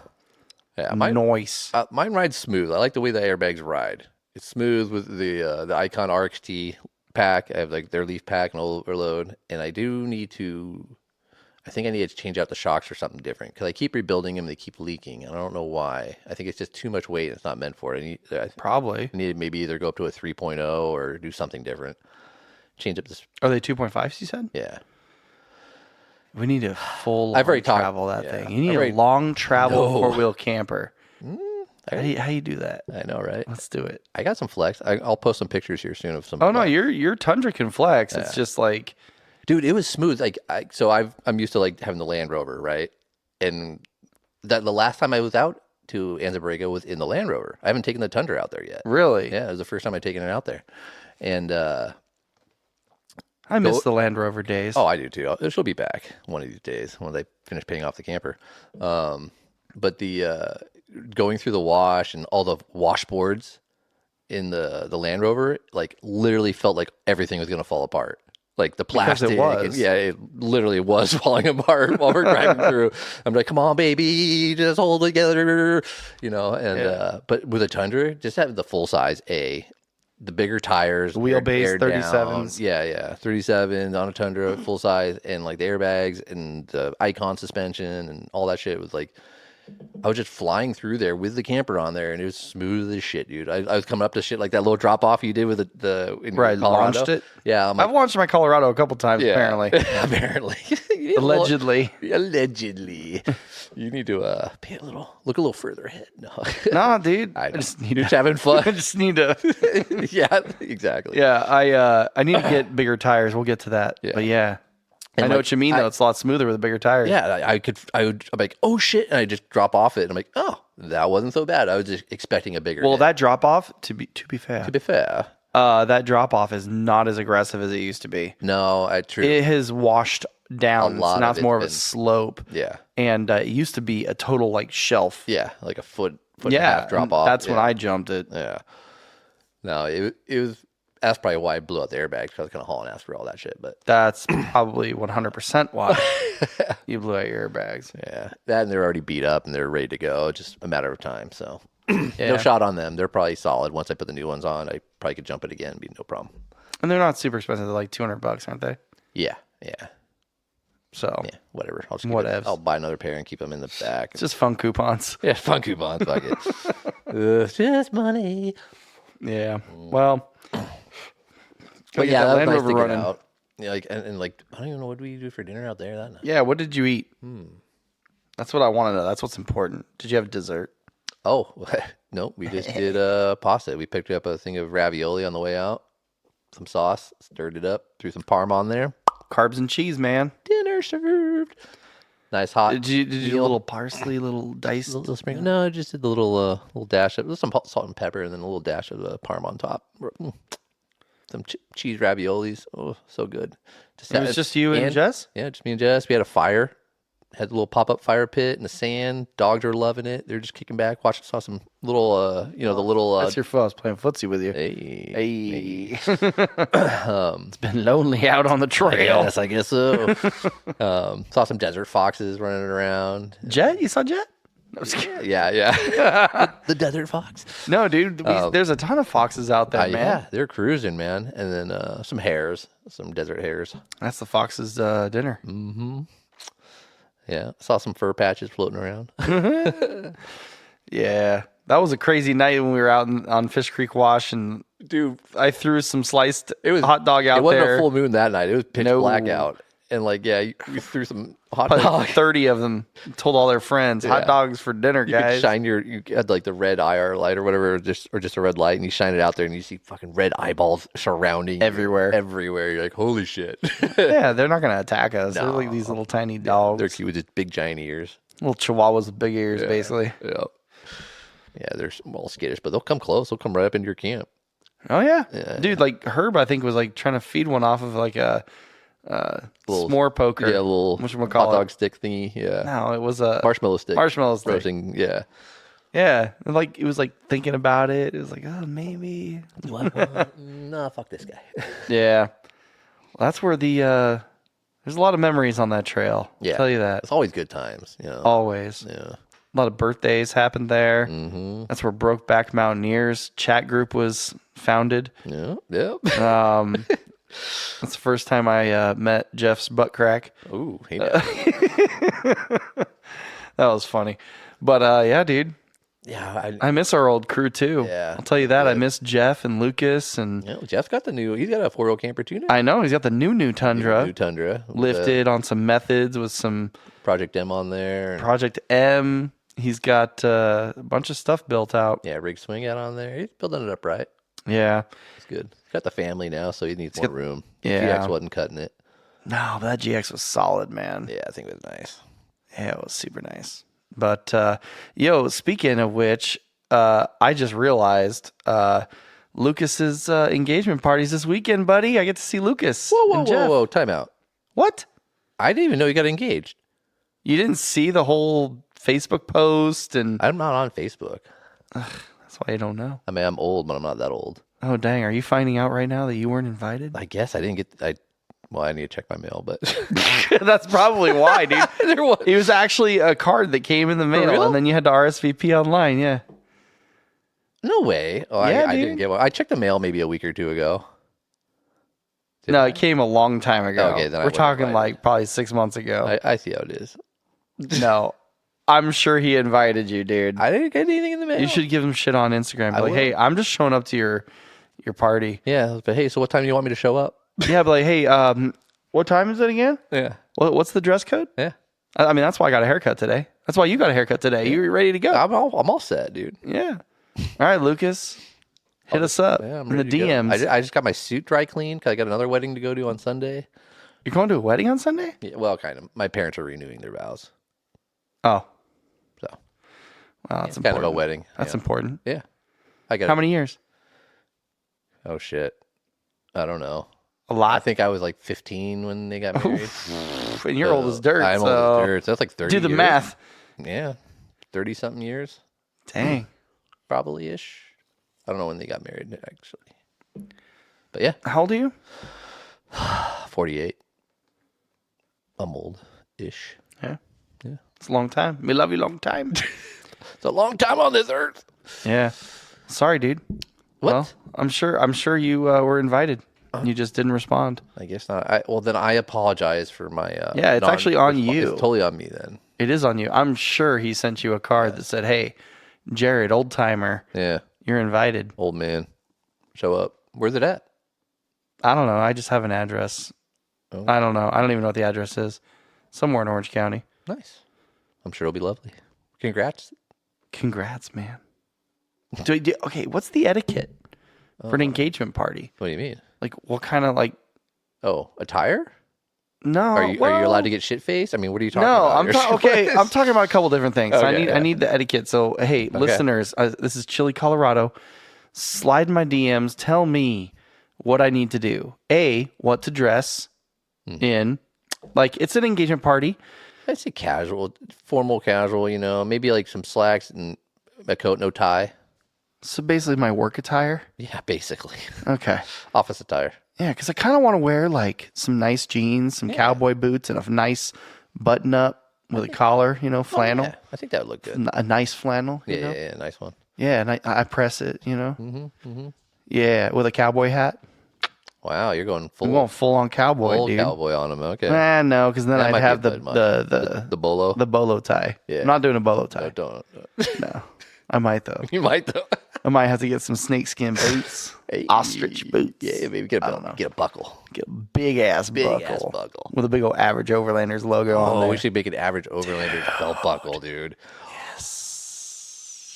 Yeah. Nice. Mine rides smooth. I like the way the airbags ride. It's smooth with the Icon RXT pack. I have like their leaf pack and overload. And I do need to... I think I need to change out the shocks or something different because I keep rebuilding them. They keep leaking. And I don't know why. I think it's just too much weight. It's not meant for it. Probably. I need to maybe either go up to a 3.0 or do something different. Change up this. Are they 2.5s, you said? Yeah. We need a full travel that thing. You need a long travel four-wheel camper. How you do that? I know, right? Let's do it. I got some flex. I'll post some pictures here soon of some. Oh, no, your Tundra can flex. Yeah. It's just like... Dude, it was smooth. Like, I'm used to like having the Land Rover, right? And the last time I was out to Anza Borego was in the Land Rover. I haven't taken the Tundra out there yet. Really? Yeah, it was the first time I'd taken it out there. And I miss the Land Rover days. Oh, I do too. She'll be back one of these days when they finish paying off the camper. But the going through the wash and all the washboards in the Land Rover, like literally felt like everything was going to fall apart. Like the plastic. Because it was. It literally was falling apart while we're driving through. I'm like, come on, baby, just hold it together, you know. And but with a Tundra, just having the full size the bigger tires, wheelbase 37s. Yeah, 37 on a Tundra, full size, and like the airbags and the Icon suspension and all that shit was like I was just flying through there with the camper on there, and it was smooth as shit, dude. I was coming up to shit like that little drop off you did with the in Where I Colorado. launched it? Yeah, I'm like, I've launched my Colorado a couple times, apparently. apparently. Allegedly. Allegedly. You need to look a little further ahead. No. Nah, dude. I just need to having fun. I just need to. Yeah, exactly. Yeah, I need to get bigger tires. We'll get to that. Yeah. But yeah. And I know like, what you mean, though. It's a lot smoother with the bigger tires. Yeah, I'm like, oh shit, and I just drop off it. And I'm like, oh, that wasn't so bad. I was just expecting a bigger. Well, hit. that drop off, to be fair, that drop off is not as aggressive as it used to be. No, true. It has washed down. A lot so now of it's more of it's a slope. Yeah, And it used to be a total like shelf. yeah, like a foot and a half drop off. That's when I jumped it. Yeah. No, it was. That's probably why I blew out the airbags, because I was kind of hauling ass for all that shit. But That's probably 100% why you blew out your airbags. yeah, that and they're already beat up and they're ready to go. Just a matter of time. So Yeah. no shot on them. They're probably solid. Once I put the new ones on, I probably could jump it again. Be no problem. And they're not super expensive. They're like $200, aren't they? Yeah. So Yeah, whatever. I'll just Whatevs. I'll buy another pair and keep them in the back. it's just fun coupons. Yeah, fun coupons. Fuck it. Just money. Yeah. Well, But yeah, that was Land nice Rover to get running. out. Yeah, like and like I don't even know what we do for dinner out there that night. Yeah. What did you eat? That's what I want to know. That's what's important. Did you have dessert? Oh no, we just did pasta. We picked up a thing of ravioli on the way out. Some sauce, stirred it up, threw some parm on there. Carbs and cheese, man. Dinner served. Nice hot. Did you do a meal. little parsley, little diced? Little sprinkle? No, I just did the little dash of some salt and pepper, and then a little dash of parm on top. Some cheese raviolis. Oh, so good. It was just you and Jess? Yeah, just me and Jess. We had a fire. Had a little pop-up fire pit in the sand. Dogs are loving it. They're just kicking back. Saw some little, the little. That's your fault. I was playing footsie with you. Hey. It's been lonely out on the trail. Yes, I guess so. Saw some desert foxes running around. Jet? You saw Jet? No, I'm just kidding. Yeah. the desert fox. No, dude. There's a ton of foxes out there, man. Yeah, they're cruising, man. And then some hares, some desert hares. That's the fox's dinner. Yeah, saw some fur patches floating around. Yeah. That was a crazy night when we were out on Fish Creek Wash, and dude, I threw some sliced hot dog out there. It wasn't a full moon that night. It was pitch No. black out. And like, yeah, we threw some hot Like dogs. 30 of them, told all their friends, hot Yeah. dogs for dinner, You could guys. shine you had like the red IR light or whatever, or just a red light, and you shine it out there, and you see fucking red eyeballs surrounding you Everywhere. everywhere. You're like, holy shit. Yeah, they're not going to attack us. They're like No. these little tiny dogs. They're cute with just big giant ears. Little chihuahuas with big ears, basically. Yeah. Yeah, they're small skittish, but they'll come close. They'll come right up into your camp. Oh, yeah. Yeah. Dude, like Herb, I think, was like trying to feed one off of like a Little- s'more poker. Yeah, a little whatchamacallit. hot dog stick thingy. Yeah. No, it was a Marshmallow stick. marshmallow stick. Roasting. Yeah. Yeah. And like, it was like thinking about it. It was like, oh, maybe. No, fuck this guy. Yeah. Well, that's where there's a lot of memories on that trail. I'll Yeah. tell you that. It's always good times. You know. Always. Yeah. A lot of birthdays happened there. Mm-hmm. That's where Brokeback Mountaineers chat group was founded. Yeah. Yep. That's the first time I met Jeff's butt crack. Ooh. Hey. That was funny. But yeah, dude, Yeah. I miss our old crew too. Yeah. I'll tell you that. I miss Jeff and Lucas, and Jeff's got he's got a 4-wheel camper too now. I know he's got the new Tundra New Tundra. with lifted on some methods with some the Project M on there. and- Project M. He's got a bunch of stuff built out. yeah, rig swing out on there. He's building it up right. Yeah. It's good. He's got the family now, so he needs more room. yeah. GX wasn't cutting it. No, but that GX was solid, man. Yeah, I think it was nice. Yeah, it was super nice. But speaking of which, I just realized Lucas's engagement party's this weekend, buddy. I get to see Lucas. and Jeff. Whoa! Time out. What? I didn't even know you got engaged. You didn't see the whole Facebook post, and I'm not on Facebook. that's why you don't know. I mean, I'm old, but I'm not that old. Oh, dang. Are you finding out right now that you weren't invited? I guess I didn't get. I need to check my mail, but That's probably why, dude. there was. It was actually a card that came in the mail, real? and then you had to RSVP online. Yeah. No way. Oh, Yeah, I dude. didn't get one. I checked the mail maybe a week or two ago. No, it came a long time ago. Okay, then I We're wasn't talking invited. like probably 6 months ago. I see how it is. No, I'm sure he invited you, dude. I didn't get anything in the mail. You should give him shit on Instagram. Be like, hey, I'm just showing up to your party. Yeah, but hey, so what time do you want me to show up? Yeah, but like, hey, what time is it again? Yeah. What's the dress code? Yeah. I mean, that's why I got a haircut today. That's why you got a haircut today. You were ready to go. I'm all set, dude. Yeah. All right, Lucas. Hit us up I'm in the ready to go. DMs. I just got my suit dry cleaned because I got another wedding to go to on Sunday. You're going to a wedding on Sunday? Yeah, well, kind of. My parents are renewing their vows. Oh. So. Well, that's important. Kind of a wedding. That's important. Yeah. I got. How many years? Oh, shit. I don't know. A lot? I think I was like 15 when they got married. And you're old as dirt. I'm old as dirt. So that's like 30 Do the years. math. Yeah. 30-something years. Dang. Probably-ish. I don't know when they got married, actually. But yeah. How old are you? 48. I'm old-ish. Yeah. Yeah. It's a long time. We love you long time. It's a long time on this earth. Yeah. Sorry, dude. What? Well, I'm sure you were invited. You just didn't respond. I guess not. Well, then I apologize for my... yeah, it's actually on you. It's totally on me then. It is on you. I'm sure he sent you a card that said, hey, Jared, old timer, Yeah. you're invited. Old man. Show up. Where's it at? I don't know. I just have an address. Oh. I don't know. I don't even know what the address is. Somewhere in Orange County. Nice. I'm sure it'll be lovely. Congrats. Congrats, man. Okay, what's the etiquette for an engagement party? What do you mean? Like, what kind of, like... Oh, attire? No. Are you allowed to get shit-faced? I mean, what are you talking No, about? I'm talking about a couple different things. So Okay, I need the etiquette. So, hey, listeners, this is Chile, Colorado. Slide in my DMs. Tell me what I need to do. A, what to dress in. Like, it's an engagement party. I'd say casual, formal casual, maybe like some slacks and a coat, no tie. So basically my work attire. Yeah, basically. Okay. Office attire. Yeah, because I kind of want to wear like some nice jeans, some cowboy boots, and a nice button up with a collar, flannel. Yeah, I think that would look good. A nice flannel. Yeah, nice one. Yeah, and I press it, Yeah, with a cowboy hat. Wow, you're going I'm going full on cowboy, full dude. cowboy on him. Okay. No, because then That I'd might have be the bolo. the bolo tie. Yeah. I'm not doing a bolo tie. No, don't. No, I might though. You might though. I might have to get some snakeskin boots, ostrich boots. Yeah, maybe get a buckle. Get a big ass buckle with a big old average Overlanders logo on Oh, there. we should make an average Overlanders belt buckle, dude.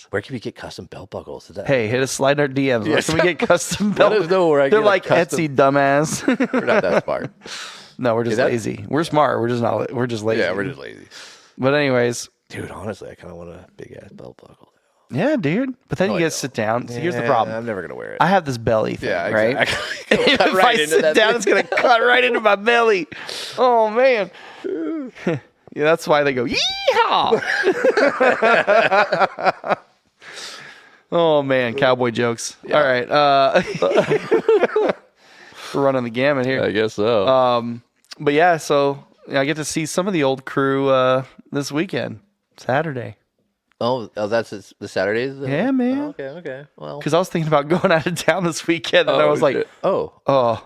Where can we get custom belt buckles? Hey, hit a slide in our DMs. Where can we get custom belt? Let us know where I They're get like custom... Etsy, dumbass. We're not that smart. No, we're just lazy. We're smart. We're just not. We're just lazy. Yeah, we're just lazy. But anyways, dude, honestly, I kind of want a big ass belt buckle. Yeah, dude. But then you gotta sit down. So here's the problem. I'm never gonna wear it. I have this belly thing, right? Exactly. If I sit down, it's gonna cut right into my belly. Oh man. Yeah, that's why they go yeehaw. Oh man, cowboy jokes. Yeah. All right. We're running the gamut here. I guess so. But yeah, so I get to see some of the old crew this weekend, Saturday. Oh, that's the Saturdays? Yeah, man. Oh, okay. Well, because I was thinking about going out of town this weekend, and I was like, shit.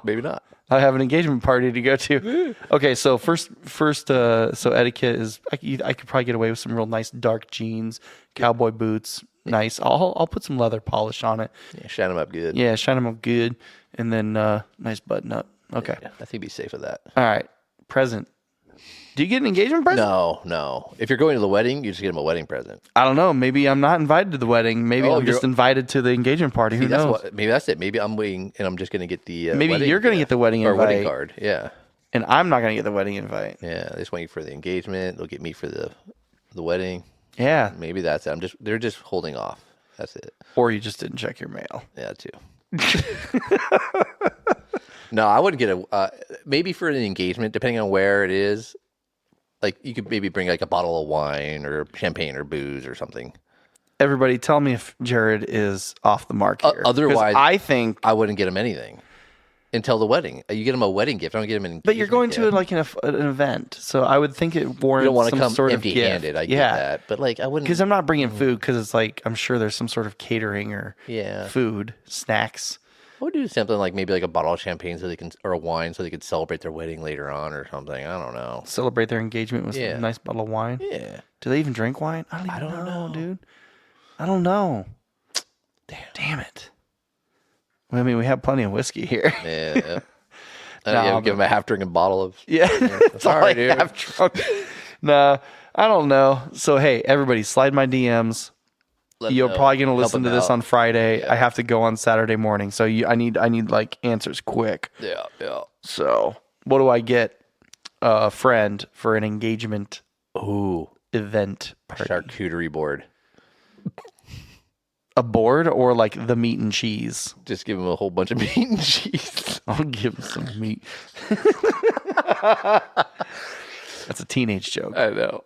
Maybe not. I have an engagement party to go to. Okay, so first, so etiquette is I could probably get away with some real nice dark jeans, cowboy boots. Nice. I'll put some leather polish on it. Yeah, shine them up good. Yeah, shine them up good, and then nice button up. Okay. Yeah, I think be safe with that. All right. Present. Do you get an engagement present? No. If you're going to the wedding, you just get them a wedding present. I don't know. Maybe I'm not invited to the wedding. Maybe I'm just invited to the engagement party. Who knows? Maybe that's it. Maybe I'm waiting and I'm just going to get the maybe you're going to get the wedding invite. Or wedding card. Yeah. And I'm not going to get the wedding invite. Yeah. They just want you for the engagement. They'll get me for the wedding. Yeah. Maybe that's it. They're just holding off. That's it. Or you just didn't check your mail. Yeah, too. No, I wouldn't get maybe for an engagement, depending on where it is. Like you could maybe bring like a bottle of wine or champagne or booze or something. Everybody, tell me if Jared is off the mark here. Otherwise, I think I wouldn't get him anything until the wedding. You get him a wedding gift. I don't get him an. But you're going to like an event, so I would think it warrants. You don't want to some come sort empty-handed. Of I get that, but like I wouldn't because I'm not bringing food because it's like I'm sure there's some sort of catering or food snacks. We'll do something like maybe like a bottle of champagne so they can, or a wine so they could celebrate their wedding later on or something. I don't know. Celebrate their engagement with Yeah. a nice bottle of wine. Yeah. Do they even drink wine? I don't know, dude. I don't know. Damn it. Well, I mean, we have plenty of whiskey here. Yeah. Yeah, give them a half drinking bottle of. Yeah. Sorry, dude. Half drunk. Nah, I don't know. So, hey, everybody, slide my DMs. You're probably going to listen to this on Friday. Yeah. I have to go on Saturday morning. So I need like answers quick. Yeah. So what do I get a friend for an engagement event party? Charcuterie board. A board or like the meat and cheese? Just give him a whole bunch of meat and cheese. I'll give him some meat. That's a teenage joke. I know.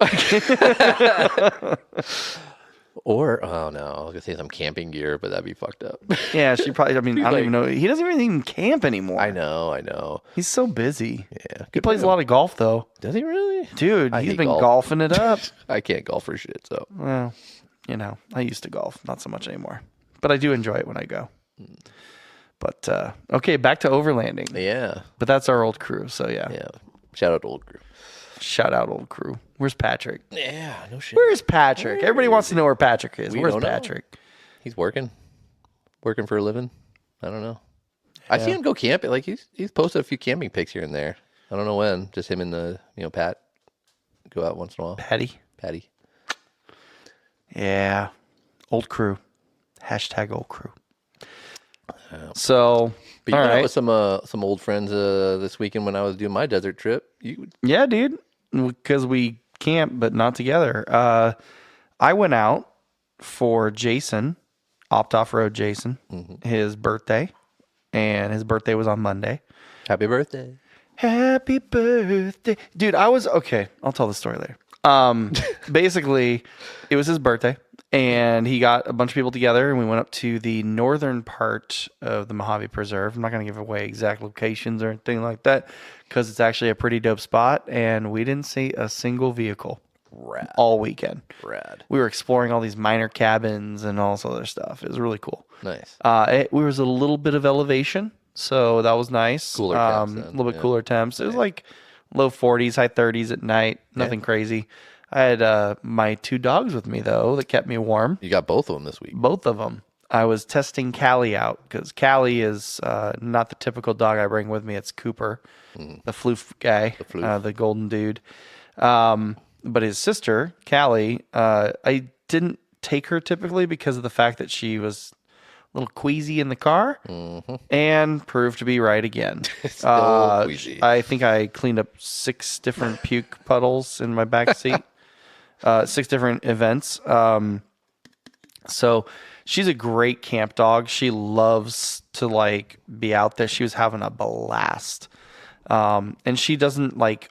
Or, oh no, I was going to say some camping gear, but that'd be fucked up. Yeah, she probably, I mean, I don't even know. He doesn't even camp anymore. I know. He's so busy. Yeah. He plays a lot of golf, though. Does he really? Dude, he's been golfing it up. I can't golf for shit, so. Well, you know, I used to golf. Not so much anymore. But I do enjoy it when I go. But, okay, back to overlanding. Yeah. But that's our old crew, so yeah. Yeah. Shout out to old crew. Shout out old crew. Where's Patrick? Yeah, no shit. Where's Patrick? Everybody wants to know where Patrick is. Where's Patrick? He's working for a living. I don't know. I see him go camping. Like he's posted a few camping pics here and there. I don't know when. Just him and the Pat go out once in a while. Patty. Yeah, old crew. # old crew. So, but you went out with some old friends this weekend when I was doing my desert trip. Yeah, dude. Because we camp, but not together. I went out for Jason, Off-Road Jason, his birthday, and his birthday was on Monday. Happy birthday. Happy birthday. Dude, okay, I'll tell the story later. Basically, it was his birthday, and he got a bunch of people together, and we went up to the northern part of the Mojave Preserve. I'm not going to give away exact locations or anything like that, because it's actually a pretty dope spot, and we didn't see a single vehicle all weekend. Rad. We were exploring all these minor cabins and all this other stuff. It was really cool. Nice. We was a little bit of elevation, so that was nice. Cooler temps. A little bit cooler temps. It was like low 40s, high 30s at night. Nothing crazy. I had my 2 dogs with me, though, that kept me warm. You got both of them this week. Both of them. I was testing Callie out because Callie is not the typical dog I bring with me. It's Cooper, the floof guy, the golden dude. But his sister, Callie, I didn't take her typically because of the fact that she was a little queasy in the car and proved to be right again. Still queasy. I think I cleaned up 6 different puke puddles in my back seat. 6 different events. So she's a great camp dog. She loves to like be out there. She was having a blast. And she doesn't like,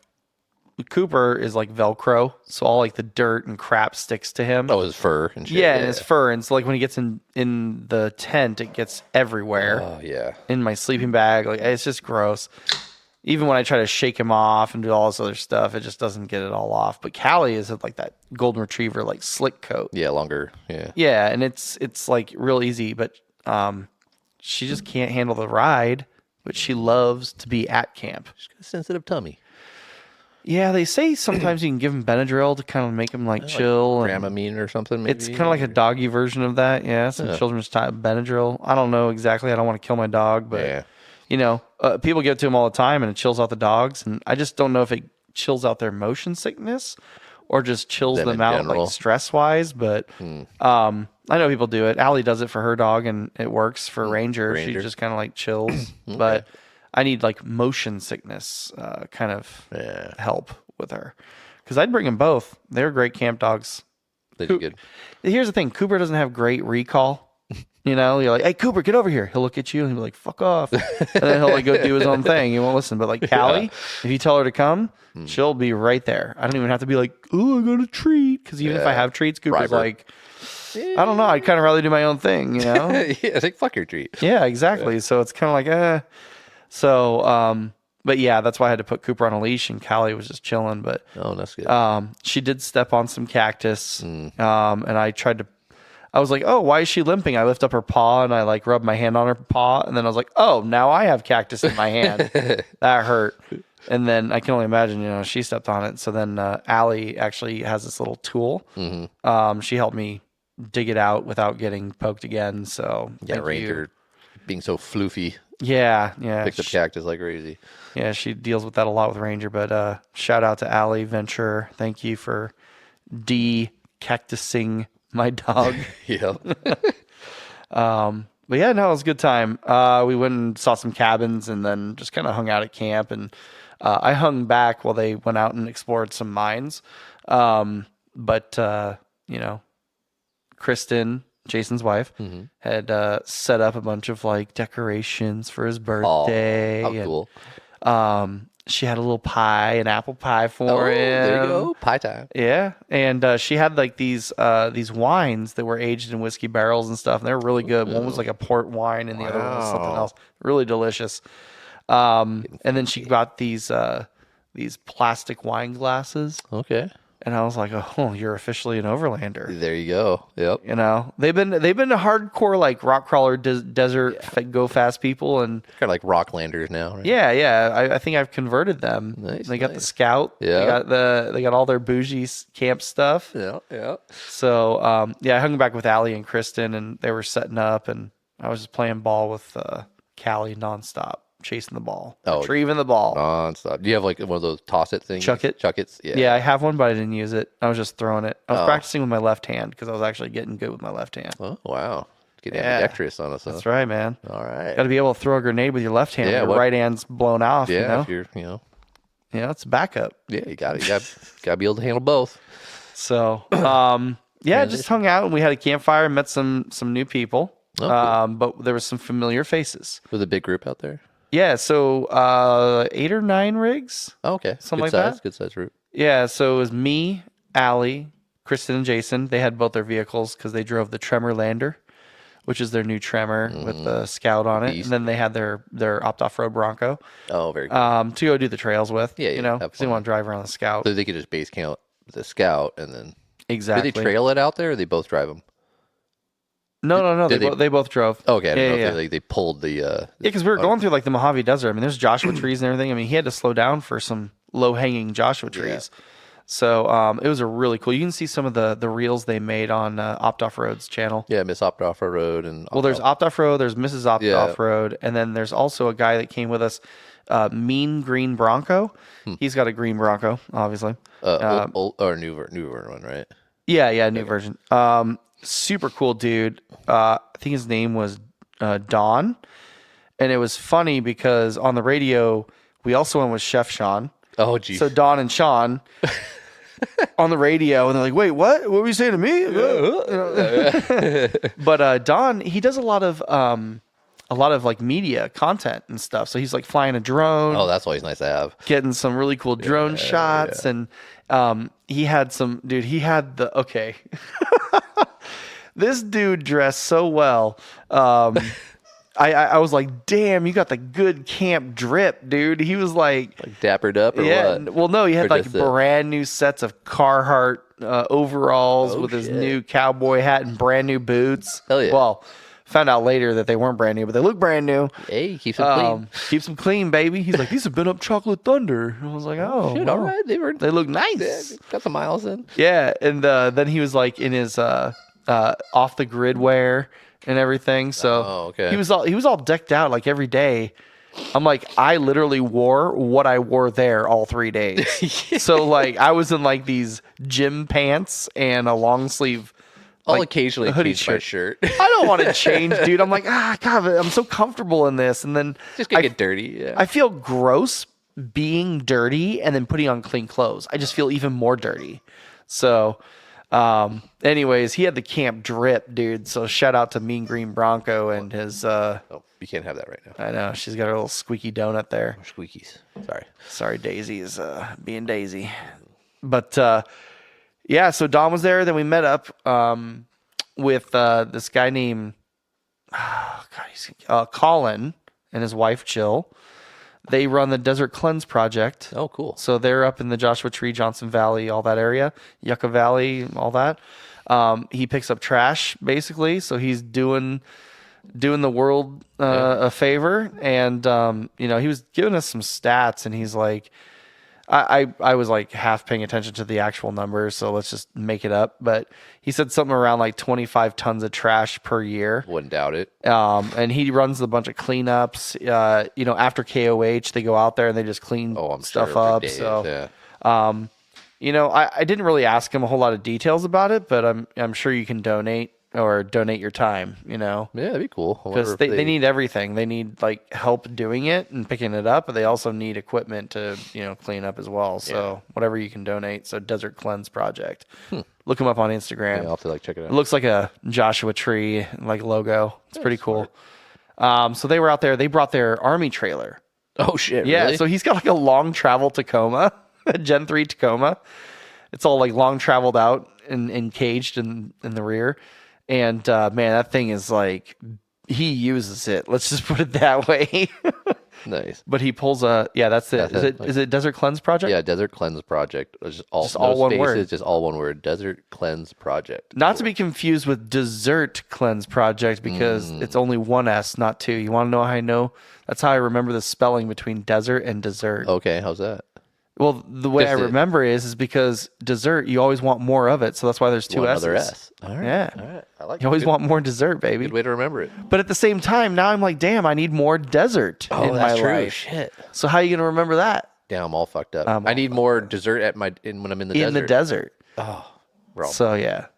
Cooper is like Velcro. So all like the dirt and crap sticks to him. Oh, his fur and shit. Yeah, and his fur. And so like when he gets in the tent, it gets everywhere. Oh, yeah. In my sleeping bag. Like it's just gross. Even when I try to shake him off and do all this other stuff, it just doesn't get it all off. But Callie is like that golden retriever, like slick coat. Yeah, longer. Yeah. Yeah, and it's like real easy, but she just can't handle the ride, but she loves to be at camp. She's got a sensitive tummy. Yeah, they say sometimes you can give him Benadryl to kind of make him like chill. Like Dramamine or something, maybe? It's kind of like a doggy version of that. Yeah, some children's type Benadryl. I don't know exactly. I don't want to kill my dog, but you know, people give it to him all the time and it chills out the dogs. And I just don't know if it chills out their motion sickness or just chills them out like stress wise. But I know people do it. Allie does it for her dog and it works for Ranger. She just kind of like chills. But I need like motion sickness kind of help with her. Because I'd bring them both. They're great camp dogs. They do good. Here's the thing. Cooper doesn't have great recall. You know, you're like, hey, Cooper, get over here. He'll look at you and he'll be like, fuck off. And then he'll like go do his own thing. He won't listen. But like Callie, if you tell her to come, she'll be right there. I don't even have to be like, oh, I got a treat. Because even if I have treats, Cooper's like, I don't know. I'd kind of rather do my own thing, you know? Yeah, it's like, fuck your treat. Yeah, exactly. Yeah. So it's kind of like, So, but yeah, that's why I had to put Cooper on a leash and Callie was just chilling. But that's good. She did step on some cactus. And I was like, oh, why is she limping? I lift up her paw and I like rub my hand on her paw. And then I was like, oh, now I have cactus in my hand. That hurt. And then I can only imagine, she stepped on it. So then Allie actually has this little tool. Mm-hmm. She helped me dig it out without getting poked again. So yeah, Ranger being so floofy. Yeah. Picks up cactus like crazy. Yeah, she deals with that a lot with Ranger. But shout out to Allie Venture. Thank you for de-cactusing my dog. Yep. But yeah, no, it was a good time. We went and saw some cabins and then just kind of hung out at camp. And I hung back while they went out and explored some mines. But Kristen, Jason's wife, had set up a bunch of like decorations for his birthday. Oh, how cool. She had a little pie, an apple pie for him. There you go. Pie time. Yeah. And she had like these wines that were aged in whiskey barrels and stuff. And they were really good. One was like a port wine and the other one was something else. Really delicious. And then she got these plastic wine glasses. Okay. And I was like, oh, you're officially an Overlander. There you go. Yep. They've been a hardcore like rock crawler desert go fast people and kind of like Rocklanders now. Right? Yeah. I think I've converted them. Nice. They got the Scout. Yeah. They got all their bougie camp stuff. Yeah. So I hung back with Allie and Kristen and they were setting up and I was just playing ball with Callie nonstop. Chasing the ball, retrieving the ball. Nonstop. Do you have like one of those toss it things? Chuck it. Yeah, I have one, but I didn't use it. I was just throwing it. I was practicing with my left hand because I was actually getting good with my left hand. Oh, wow. Getting ambidextrous on us. Huh? That's right, man. All right. Got to be able to throw a grenade with your left hand. Yeah, your right hand's blown off. Yeah, if you're, it's backup. Yeah, you got to be able to handle both. So, just hung out and we had a campfire and met some new people. Oh, cool. But there was some familiar faces. Was a big group out there? Yeah, so 8 or 9 rigs. Oh, okay. Something good like size, that. Good size group. Yeah, so it was me, Allie, Kristen, and Jason. They had both their vehicles because they drove the Tremor Lander, which is their new Tremor with the Scout on it. And then they had their opt-off-road Bronco. Oh, very cool. To go do the trails with. Yeah, because they want to drive around the Scout. So they could just base camp the Scout and then... Exactly. Did they trail it out there or they both drive them? No. They both drove. Okay, I didn't know if they pulled the... yeah, because we were going through like the Mojave Desert. I mean, there's Joshua trees and everything. I mean, he had to slow down for some low-hanging Joshua trees. Yeah. So it was a really cool... You can see some of the reels they made on Opt Off Road's channel. Yeah, Miss Opt Off Road. There's Opt Off Road, there's Mrs. Opt Off Road, and then there's also a guy that came with us, Mean Green Bronco. He's got a green Bronco, obviously. Old, or newer one, right? Yeah, new version. Super cool dude. I think his name was Don. And it was funny because on the radio, we also went with Chef Sean. Oh, geez. So Don and Sean on the radio, and they're like, wait, what? What were you saying to me? But Don, he does a lot of like media content and stuff. So he's like flying a drone. Oh, that's always nice to have. Getting some really cool drone shots. Yeah. And he had okay. This dude dressed so well. I was like, damn, you got the good camp drip, dude. He was like dappered up or what? Well, no, he had like brand new sets of Carhartt overalls with his new cowboy hat and brand new boots. Hell yeah. Well, found out later that they weren't brand new, but they look brand new. Hey, keeps them clean. Keeps them clean, baby. He's like, these have been up Chocolate Thunder. And I was like, oh, shit, all right. They look nice. Yeah, got some miles in. Yeah, and then he was like in his off the grid wear and everything. So he was all decked out like every day. I'm like, I literally wore what I wore there all 3 days. So like I was in like these gym pants and a long sleeve. I'll occasionally hoodie shirt. I don't want to change, dude. I'm like, God, I'm so comfortable in this. And then just gonna get dirty. Yeah. I feel gross being dirty and then putting on clean clothes. I just feel even more dirty. So anyways, he had the camp drip, dude. So shout out to Mean Green Bronco and his you can't have that right now. I know, she's got her little squeaky donut there. Squeakies. Sorry, Daisy is being Daisy. But so Don was there, then we met up with this guy named Colin and his wife Jill. They run the Desert Cleanse Project. Oh, cool. So they're up in the Joshua Tree, Johnson Valley, all that area, Yucca Valley, all that. He picks up trash basically, so he's doing the world a favor. And he was giving us some stats, and he's like, I was like half paying attention to the actual numbers, so let's just make it up. But he said something around like 25 tons of trash per year. Wouldn't doubt it. And he runs a bunch of cleanups. After KOH, they go out there and they just clean stuff up. Days, so, I didn't really ask him a whole lot of details about it, but I'm sure you can donate your time, Yeah, that'd be cool. Because they need everything. They need like help doing it and picking it up, but they also need equipment to, clean up as well. So whatever you can donate. So Desert Cleanse Project. Look him up on Instagram. Yeah, I'll have to check it out. It looks like a Joshua Tree logo. It's pretty cool. So they were out there. They brought their army trailer. Oh shit! Yeah. Really? So he's got a long travel Tacoma, a Gen 3 Tacoma. It's all long traveled out and caged in the rear. And man, that thing is he uses it. Let's just put it that way. Nice. But he pulls that's it. Is it Desert Cleanse Project? Yeah, Desert Cleanse Project. Just all one word. Just all one word. Desert Cleanse Project. Not to be confused with Dessert Cleanse Project, because it's only one S, not two. You want to know how I know? That's how I remember the spelling between desert and dessert. Okay, how's that? Well, the way I remember is because dessert, you always want more of it. So that's why there's two S's. Another S. All right. Yeah. All right. I like it. You always want more dessert, baby. Good way to remember it. But at the same time, now I'm like, damn, I need more desert in my life. Shit. So how are you going to remember that? Damn, I'm all fucked up. I need more dessert when I'm in the desert. In the desert. Oh, bro. So yeah.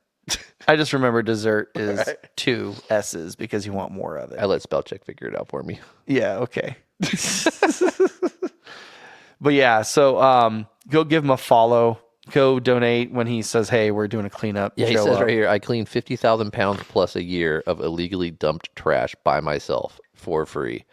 I just remember dessert is two S's because you want more of it. I let spell check figure it out for me. Yeah, okay. But yeah, so go give him a follow. Go donate when he says, hey, we're doing a cleanup. Yeah, he says right here, I clean 50,000 pounds plus a year of illegally dumped trash by myself for free.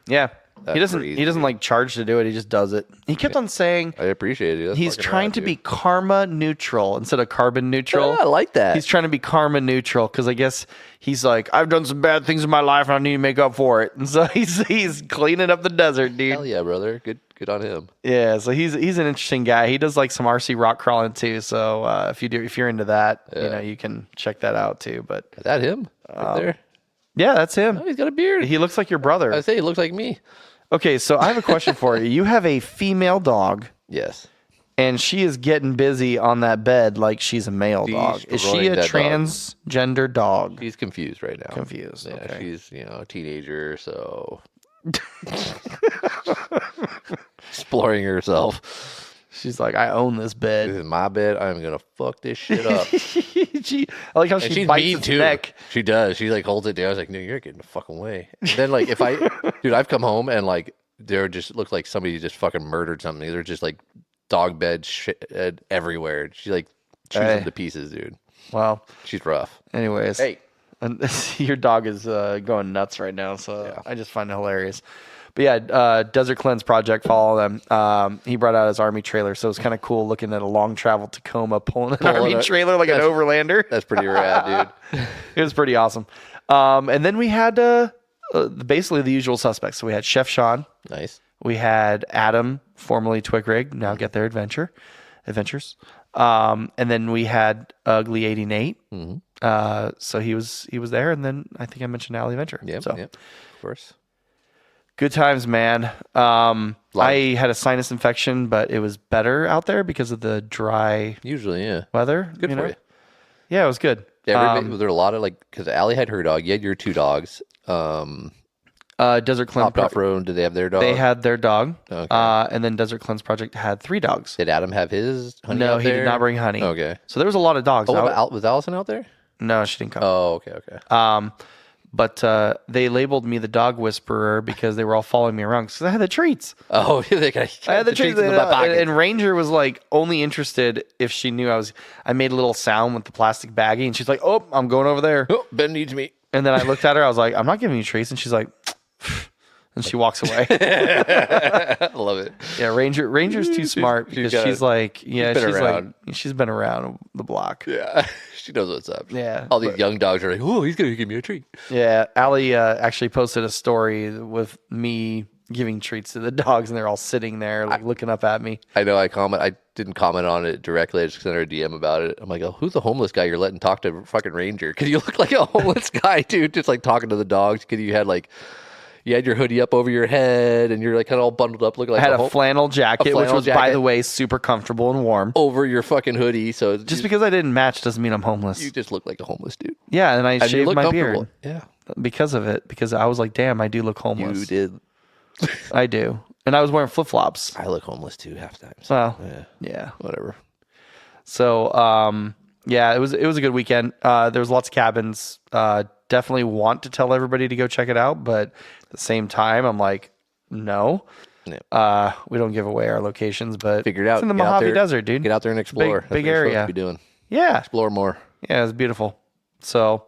Yeah. That's He doesn't charge to do it. He just does it. He kept on saying I appreciate it. That's he's fucking trying rad, to dude. be karma neutral instead of carbon neutral. Yeah, I like that. He's trying to be karma neutral because I guess he's like, I've done some bad things in my life and I need to make up for it. And so he's cleaning up the desert, dude. Hell yeah, brother. Good on him. Yeah, so he's an interesting guy. He does some RC rock crawling too. So if you're into that, you can check that out too. But Is that him right there? yeah, that's him. Oh, he's got a beard. He looks like your brother. I say he looks like me. Okay, so I have a question for you. You have a female dog, Yes. and she is getting busy on that bed like she's a male dog. Is she a that dog. transgender dog? She's confused right now. Confused. Yeah, Okay. she's a teenager, so exploring herself. She's like, I own this This bed. is my bed. I'm gonna fuck this shit up. I like how And she she's bites mean its too. neck. She does. She holds it down. I was like, no, you're getting the fucking way. And then if dude, I've come home and there just looks like somebody just fucking murdered something. They're just dog bed shit everywhere. She chews them to pieces, dude. Well, She's rough. anyways. Hey. And your dog is going nuts right now, so Yeah. I just find it hilarious. But yeah, Desert Cleanse Project, follow them. He brought out his army trailer, so it was kind of cool looking at a long travel Tacoma pulling an army trailer like an Overlander. That's pretty rad, dude. It was pretty awesome. And then we had basically the usual suspects. So we had Chef Sean. Nice. We had Adam, formerly Twig Rig, now Get Their Adventures. And then we had Ugly 80 Nate. Mm-hmm. So he was there, and then I think I mentioned Allie Venture. Yep, so. yep. Of course. Good times, man. I had a sinus infection, but it was better out there because of the dry Usually, yeah. weather. Good for you. Yeah, it was good. Was there a lot of because Allie had her dog. You had your two dogs. Desert Cleanse Hopped off road. Did they have their dog? They had their dog. Okay. And then Desert Cleanse Project had 3 dogs. Did Adam have his honey No, out he there? did not bring honey. Okay. So there was a lot of dogs. Oh, was Allison out there? No, she didn't come. Oh, okay. But they labeled me the dog whisperer because they were all following me around because I had the treats. Oh, they got I had the treats in the back pocket. and Ranger was only interested if she knew I made a little sound with the plastic baggie, and she's like, "Oh, I'm going over there." Oh, Ben needs me. And then I looked at her. I was like, "I'm not giving you treats," and she's like, and she walks away. I love it. Yeah, Ranger's too smart because she's been around the block. Yeah, she knows what's up. Yeah, all these young dogs are like, "Oh, he's gonna give me a treat." Yeah, Allie actually posted a story with me giving treats to the dogs, and they're all sitting there like looking up at me. I know I didn't comment on it directly. I just sent her a DM about it. I'm like, oh, who's the homeless guy you're letting talk to fucking Ranger? Because you look like a homeless guy, dude, just like talking to the dogs. Because you had your hoodie up over your head, and you're like kind of all bundled up, looking like I had a flannel jacket, which was, by the way, super comfortable and warm over your fucking hoodie. So just because I didn't match doesn't mean I'm homeless. You just look like a homeless dude. Yeah, and I shaved my beard. Yeah, because of it. Because I was like, damn, I do look homeless. You did. I do, and I was wearing flip flops. I look homeless too half the time. So. Well, yeah, whatever. So, yeah, it was a good weekend. There was lots of cabins. Definitely want to tell everybody to go check it out, but at the same time, I'm like, no. Yeah. We don't give away our locations, but figure it out. It's in the Mojave Desert, dude. Get out there and explore. Big area. Be doing. Yeah. Explore more. Yeah, it's beautiful. So,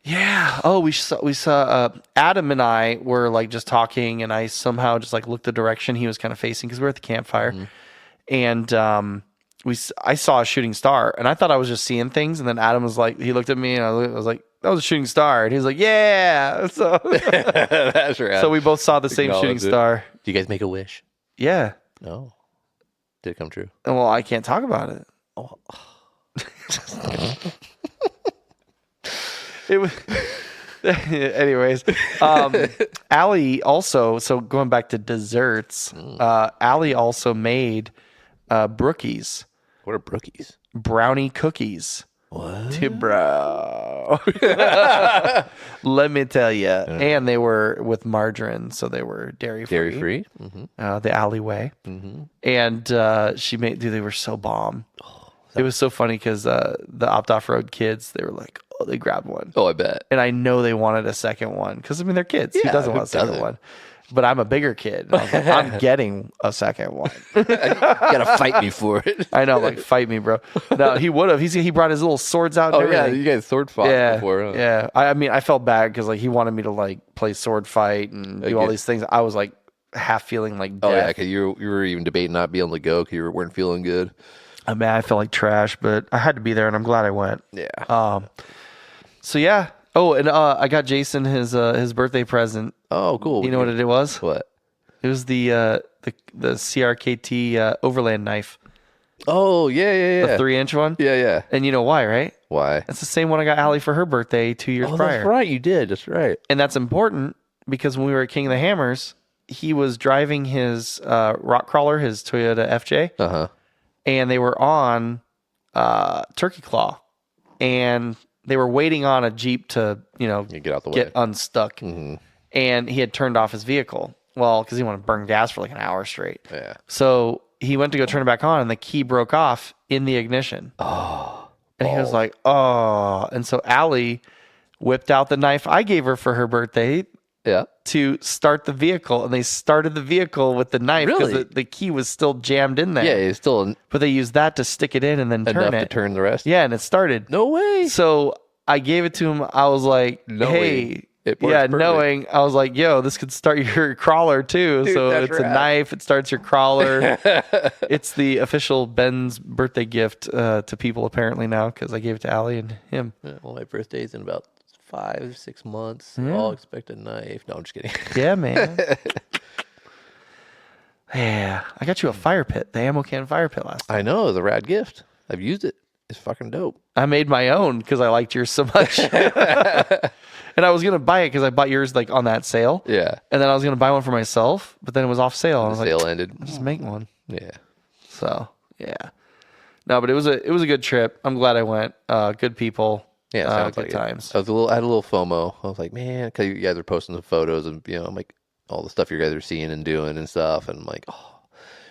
yeah. Oh, we saw Adam and I were like just talking, and I somehow just like looked the direction he was kind of facing because we were at the campfire, and I saw a shooting star, and I thought I was just seeing things, and then Adam was like, he looked at me, and I was like, that was a shooting star, and he was like, yeah. So that's right. So we both saw the same shooting star. Do you guys make a wish? Yeah. No. Did it come true? Well, I can't talk about it. Oh. It was. Anyways, Allie also. So going back to desserts, Allie also made brookies. What are brookies? Brownie cookies. What? Bro. Let me tell you. And they were with margarine, so they were dairy free. Dairy free? Mm-hmm. The alleyway. Mm-hmm. And she made, dude, they were so bomb. It was so funny because the opt-off-road kids, they were like, oh, they grabbed one. Oh, I bet. And I know they wanted a second one because, I mean, they're kids. Yeah, who doesn't want a second one? But I'm a bigger kid. And I was like, I'm getting a second one. You gotta fight me for it. I know, like, fight me, bro. No, he would have. He brought his little swords out. And everything. Yeah, you guys sword fought before. Huh? Yeah, I mean, I felt bad because like he wanted me to like play sword fight and do all these things. I was like half feeling like death. Oh yeah, because you were even debating not being able to go because you weren't feeling good. I mean, I felt like trash, but I had to be there, and I'm glad I went. Yeah. So yeah. Oh, and I got Jason his birthday present. Oh, cool. You know what it was? What? It was the CRKT Overland knife. Oh, yeah. The 3-inch one? Yeah. And you know why, right? Why? That's the same one I got Allie for her birthday 2 years prior. That's right. You did. That's right. And that's important because when we were at King of the Hammers, he was driving his rock crawler, his Toyota FJ. Uh-huh. And they were on Turkey Claw. And they were waiting on a Jeep to, get out the way, get unstuck. Mm-hmm. And he had turned off his vehicle. Well, because he wanted to burn gas for like an hour straight. Yeah. So he went to go turn it back on, and the key broke off in the ignition. Oh. And he was like, oh. And so Allie whipped out the knife I gave her for her birthday. Yeah. To start the vehicle, and they started the vehicle with the knife because really? the key was still jammed in there. Yeah, it's still. But they used that to stick it in and then turn it. Enough to turn the rest. Yeah, and it started. No way. So I gave it to him. I was like, hey. Knowing I was like, yo, this could start your crawler too. Dude, so it's a knife. It starts your crawler. It's the official Ben's birthday gift to people apparently now because I gave it to Allie and him. Yeah, well, my birthday's in about 5 or 6 months. Yeah. I'll expect a knife. No, I'm just kidding. Yeah, man. Yeah, I got you a fire pit, the ammo can fire pit last time. I know, it was a rad gift. I've used it. It's fucking dope. I made my own because I liked yours so much. And I was going to buy it because I bought yours like on that sale. Yeah. And then I was going to buy one for myself, but then it was off sale. I was sale ended. I'll just make one. Yeah. So, yeah. No, but it was a good trip. I'm glad I went. Good people. Yeah, sounds good like times. I had a little FOMO. I was like, man, because you guys are posting the photos and I'm like all the stuff you guys are seeing and doing and stuff, and I'm like, oh,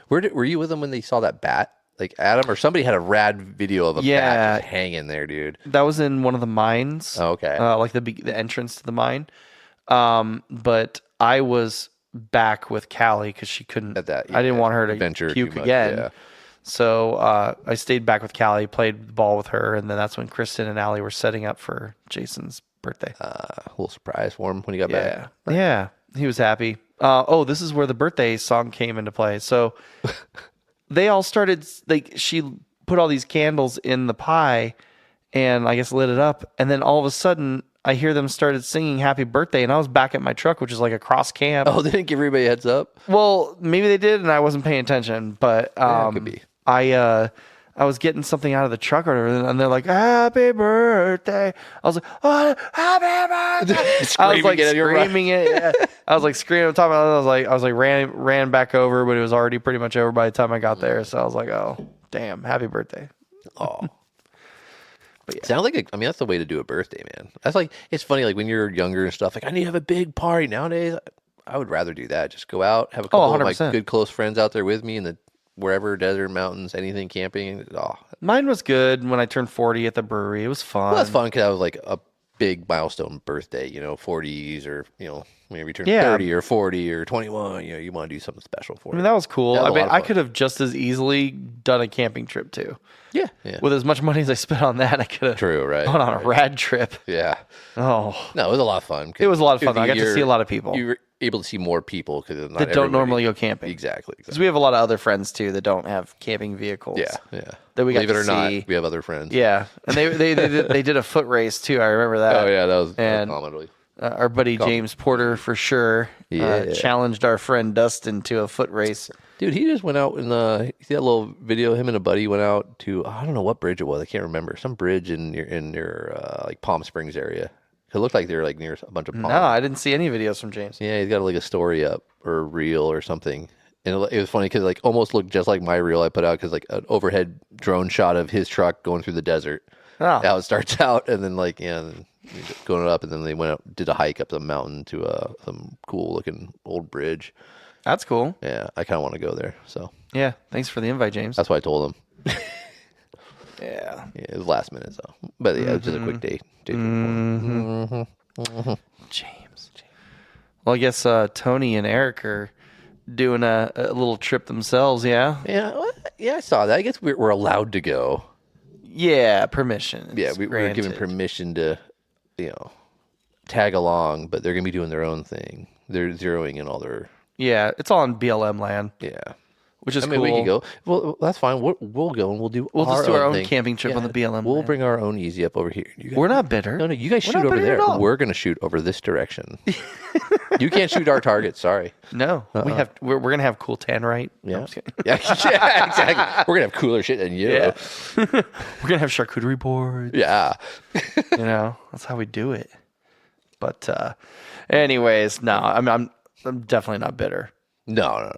were you with them when they saw that bat? Like Adam or somebody had a rad video of a bat just hanging there, dude. That was in one of the mines. Oh, okay. Like the entrance to the mine. But I was back with Callie because she couldn't. I didn't want her to puke again. Yeah. So I stayed back with Callie, played the ball with her, and then that's when Kristen and Allie were setting up for Jason's birthday. A little surprise for him when he got back. Yeah, he was happy. This is where the birthday song came into play. So they all started, like, she put all these candles in the pie and I guess lit it up. And then all of a sudden I hear them started singing Happy Birthday, and I was back at my truck, which is like across camp. Oh, they didn't give everybody a heads up? Well, maybe they did, and I wasn't paying attention. But Yeah, could be. I was getting something out of the truck or whatever, and they're like, "Happy birthday!" I was like, "Oh, happy birthday!" I was like screaming it. Yeah. I was like screaming on top of it. I was like ran back over, but it was already pretty much over by the time I got there. So I was like, "Oh, damn, happy birthday!" Oh. But yeah. Sounds like that's the way to do a birthday, man. That's like, it's funny, like when you're younger and stuff, like I need to have a big party. Nowadays, I would rather do that. Just go out, have a couple of my good close friends out there with me in the wherever, desert, mountains, anything, camping. Oh. Mine was good when I turned 40 at the brewery. It was fun. Well, that's fun because I was like a big milestone birthday, 40s or, whenever you turn 30 or 40 or 21, you want to do something special for it. I mean, that was cool. That was I could have just as easily done a camping trip too. Yeah. With as much money as I spent on that, I could have gone on a rad trip. Yeah. Oh. No, it was a lot of fun. It was a lot of fun. I got to see a lot of people. You were able to see more people because that don't normally go camping. Exactly. Because we have a lot of other friends too that don't have camping vehicles. Yeah. That we got Believe it to or see. not, we have other friends. Yeah, and they did a foot race too. I remember that. Oh yeah, that was and our buddy James Porter for sure challenged our friend Dustin to a foot race. Dude, he just went out in you see that little video? Him and a buddy went out to I don't know what bridge it was. I can't remember. Some bridge in your like Palm Springs area. It looked like they were like near a bunch of palms. No, I didn't see any videos from James. Yeah, he's got like a story up or a reel or something. And it was funny because like almost looked just like my reel I put out because like an overhead drone shot of his truck going through the desert. Oh. How it starts out and then going up and then they went out did a hike up the mountain to some cool looking old bridge. That's cool. Yeah, I kind of want to go there. So yeah, thanks for the invite, James. that's why I told him. Yeah, it was last minute, so but yeah, it was just a quick date. James. Well, I guess Tony and Eric are doing a little trip themselves. Yeah. Yeah, I saw that. I guess we're allowed to go. Yeah, permission. Yeah, we're given permission to, tag along, but they're gonna be doing their own thing. They're zeroing in all their. Yeah, it's all on BLM land. Yeah. Which is I mean, cool. we can go. Well, that's fine. We'll go and we'll just do our own thing. camping trip on the BLM. We'll bring our own easy up over here. We're not bitter. No, you guys shoot over there. We're gonna shoot over this direction. You can't shoot our target. Sorry. No, we're gonna have cool tannerite. Yeah, yeah, exactly. We're gonna have cooler shit than you. Yeah. We're gonna have charcuterie boards. Yeah, that's how we do it. But, anyways, no, I'm definitely not bitter. No.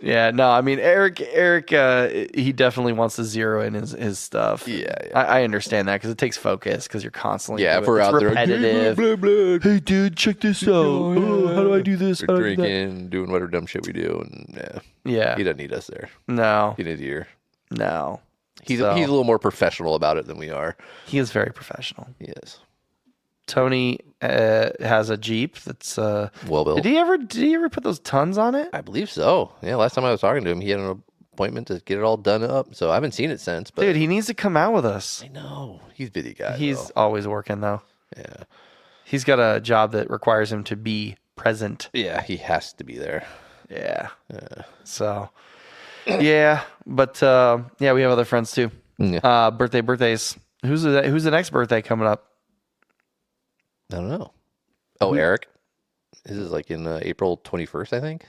Yeah, no, I mean Eric, he definitely wants to zero in his stuff. Yeah. I understand that because it takes focus because you're constantly if we're out repetitive. there, blah, blah. Hey, dude, check this out. How do I do this? We're drinking, doing whatever dumb shit we do, and yeah, he doesn't need us there. No, he needs here. No, he's a little more professional about it than we are. He is very professional. He is. Tony has a Jeep that's well built. Did he ever put those tons on it? I believe so. Yeah, last time I was talking to him, he had an appointment to get it all done up. So I haven't seen it since. But dude, he needs to come out with us. I know. He's a busy guy. He's always working though. Yeah. He's got a job that requires him to be present. Yeah, he has to be there. Yeah. So yeah, but we have other friends too. Yeah. Birthdays. Who's the next birthday coming up? I don't know. Oh, Eric. This is like in April 21st, I think.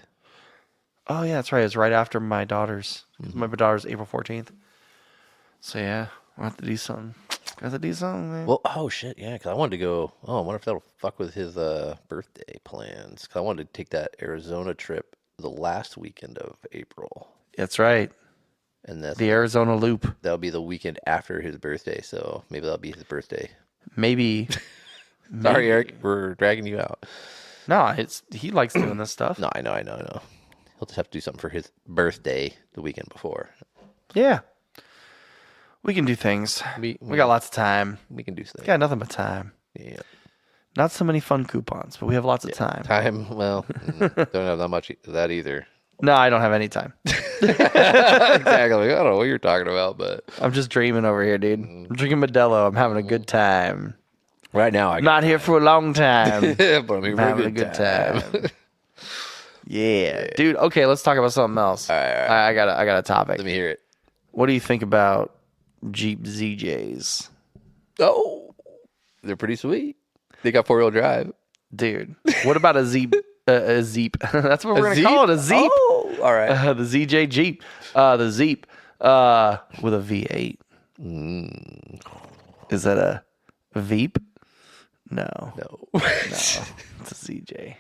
Oh yeah, that's right. It's right after my daughter's. My daughter's April 14th. So yeah, we'll have to do something. Man. Well, oh shit, yeah. Because I wanted to go. Oh, I wonder if that'll fuck with his birthday plans. Because I wanted to take that Arizona trip the last weekend of April. That's right. And that's the Arizona Loop. That'll be the weekend after his birthday. So maybe that'll be his birthday. Maybe. Sorry, Eric, we're dragging you out. No, he likes doing this stuff. No, I know. He'll just have to do something for his birthday the weekend before. Yeah. We can do things. We got lots of time. We can do things. Got nothing but time. Yeah. Not so many fun coupons, but we have lots of time. Time, well, don't have that much of that either. No, I don't have any time. Exactly. I don't know what you're talking about, but I'm just dreaming over here, dude. I'm drinking Modelo. I'm having a good time. Right now, I'm not here for a long time. But I'm having a good time. Yeah, dude. Okay, let's talk about something else. All right. I got a topic. Let me hear it. What do you think about Jeep ZJs. Oh, they're pretty sweet. They got 4-wheel drive. Dude, what about a Zeep? A Zeep. That's what we're going to call it, a Zeep. Oh, all right. The ZJ Jeep. The Zeep with a V8. Is that a Veep? No. No. It's a ZJ.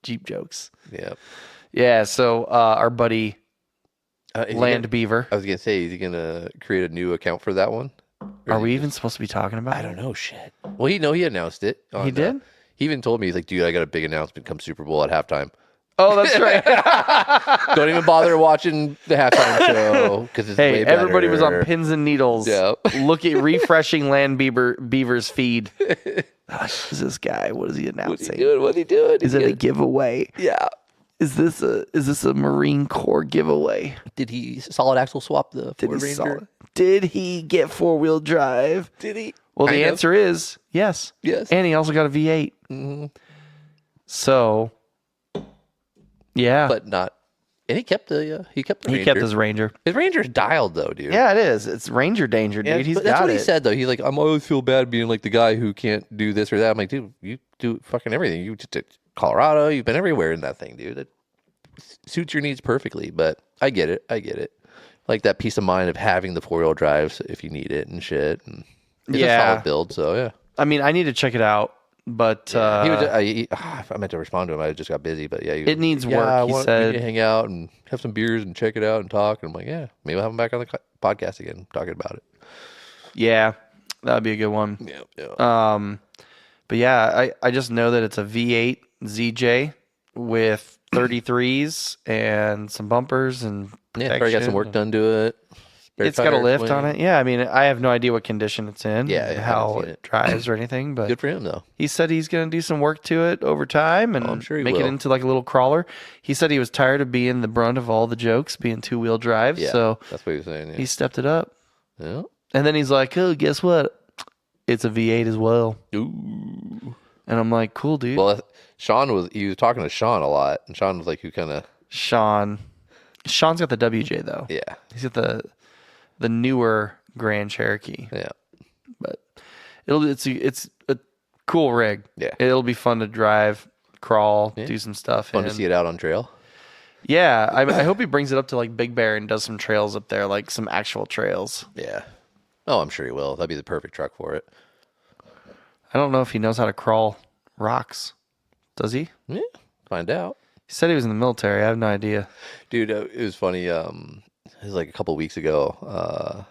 Jeep jokes. Yeah. Yeah, so our buddy Land Beaver. I was going to say, is he going to create a new account for that one? Are we even supposed to be talking about it? I don't know. Shit. Well, he announced it. He did? He even told me, he's like, dude, I got a big announcement come Super Bowl at halftime. Oh, that's right. Don't even bother watching the halftime show because it's way better. Everybody was on pins and needles. Yeah. Refreshing Land Beaver's feed. Who's this guy? What is he announcing? What's he doing? Is it a giveaway? Yeah. Is this a Marine Corps giveaway? Did he solid axle swap the Ford Ranger? Did he get 4-wheel drive? Did he? Well, the answer is yes. Yes. And he also got a V8. Mm-hmm. So, yeah. But not. And he kept the Ranger. He kept his Ranger. His Ranger's dialed though, dude. Yeah, it is. It's Ranger danger, dude. Yeah, He's that's got what it. he said though. He's like, I always feel bad being like the guy who can't do this or that. I'm like, dude, you do fucking everything. You just did Colorado. You've been everywhere in that thing, dude. It suits your needs perfectly. But I get it. Like that peace of mind of having the 4-wheel drives if you need it and shit. And it's a solid build. So yeah. I mean, I need to check it out. But I meant to respond to him. I just got busy. But yeah, it needs work. He said to hang out and have some beers and check it out and talk. And I'm like, yeah, maybe I'll have him back on the podcast again, talking about it. Yeah, that'd be a good one. Yeah. But yeah, I just know that it's a V8 ZJ with 33s and some bumpers and protection. Yeah, probably got some work done to it. It's got a lift on it. Yeah, I mean, I have no idea what condition it's in. Yeah, how it drives or anything. But good for him though. He said he's going to do some work to it over time and I'm sure he make will. it into like a little crawler. He said he was tired of being the brunt of all the jokes, being 2-wheel drive. Yeah, so that's what he was saying. Yeah. He stepped it up. Yeah. And then he's like, "Oh, guess what? It's a V8 as well." Ooh. And I'm like, "Cool, dude." Well, he was talking to Sean a lot, and Sean was like, "Who kind of?" Sean's got the WJ though. Yeah. He's got the newer Grand Cherokee. Yeah. But it's a cool rig. Yeah. It'll be fun to drive, crawl, do some stuff. Fun to see it out on trail. Yeah, I hope he brings it up to like Big Bear and does some trails up there, like some actual trails. Yeah. Oh, I'm sure he will. That'd be the perfect truck for it. I don't know if he knows how to crawl rocks. Does he? Yeah. Find out. He said he was in the military. I have no idea. Dude, it was funny. It was like a couple of weeks ago.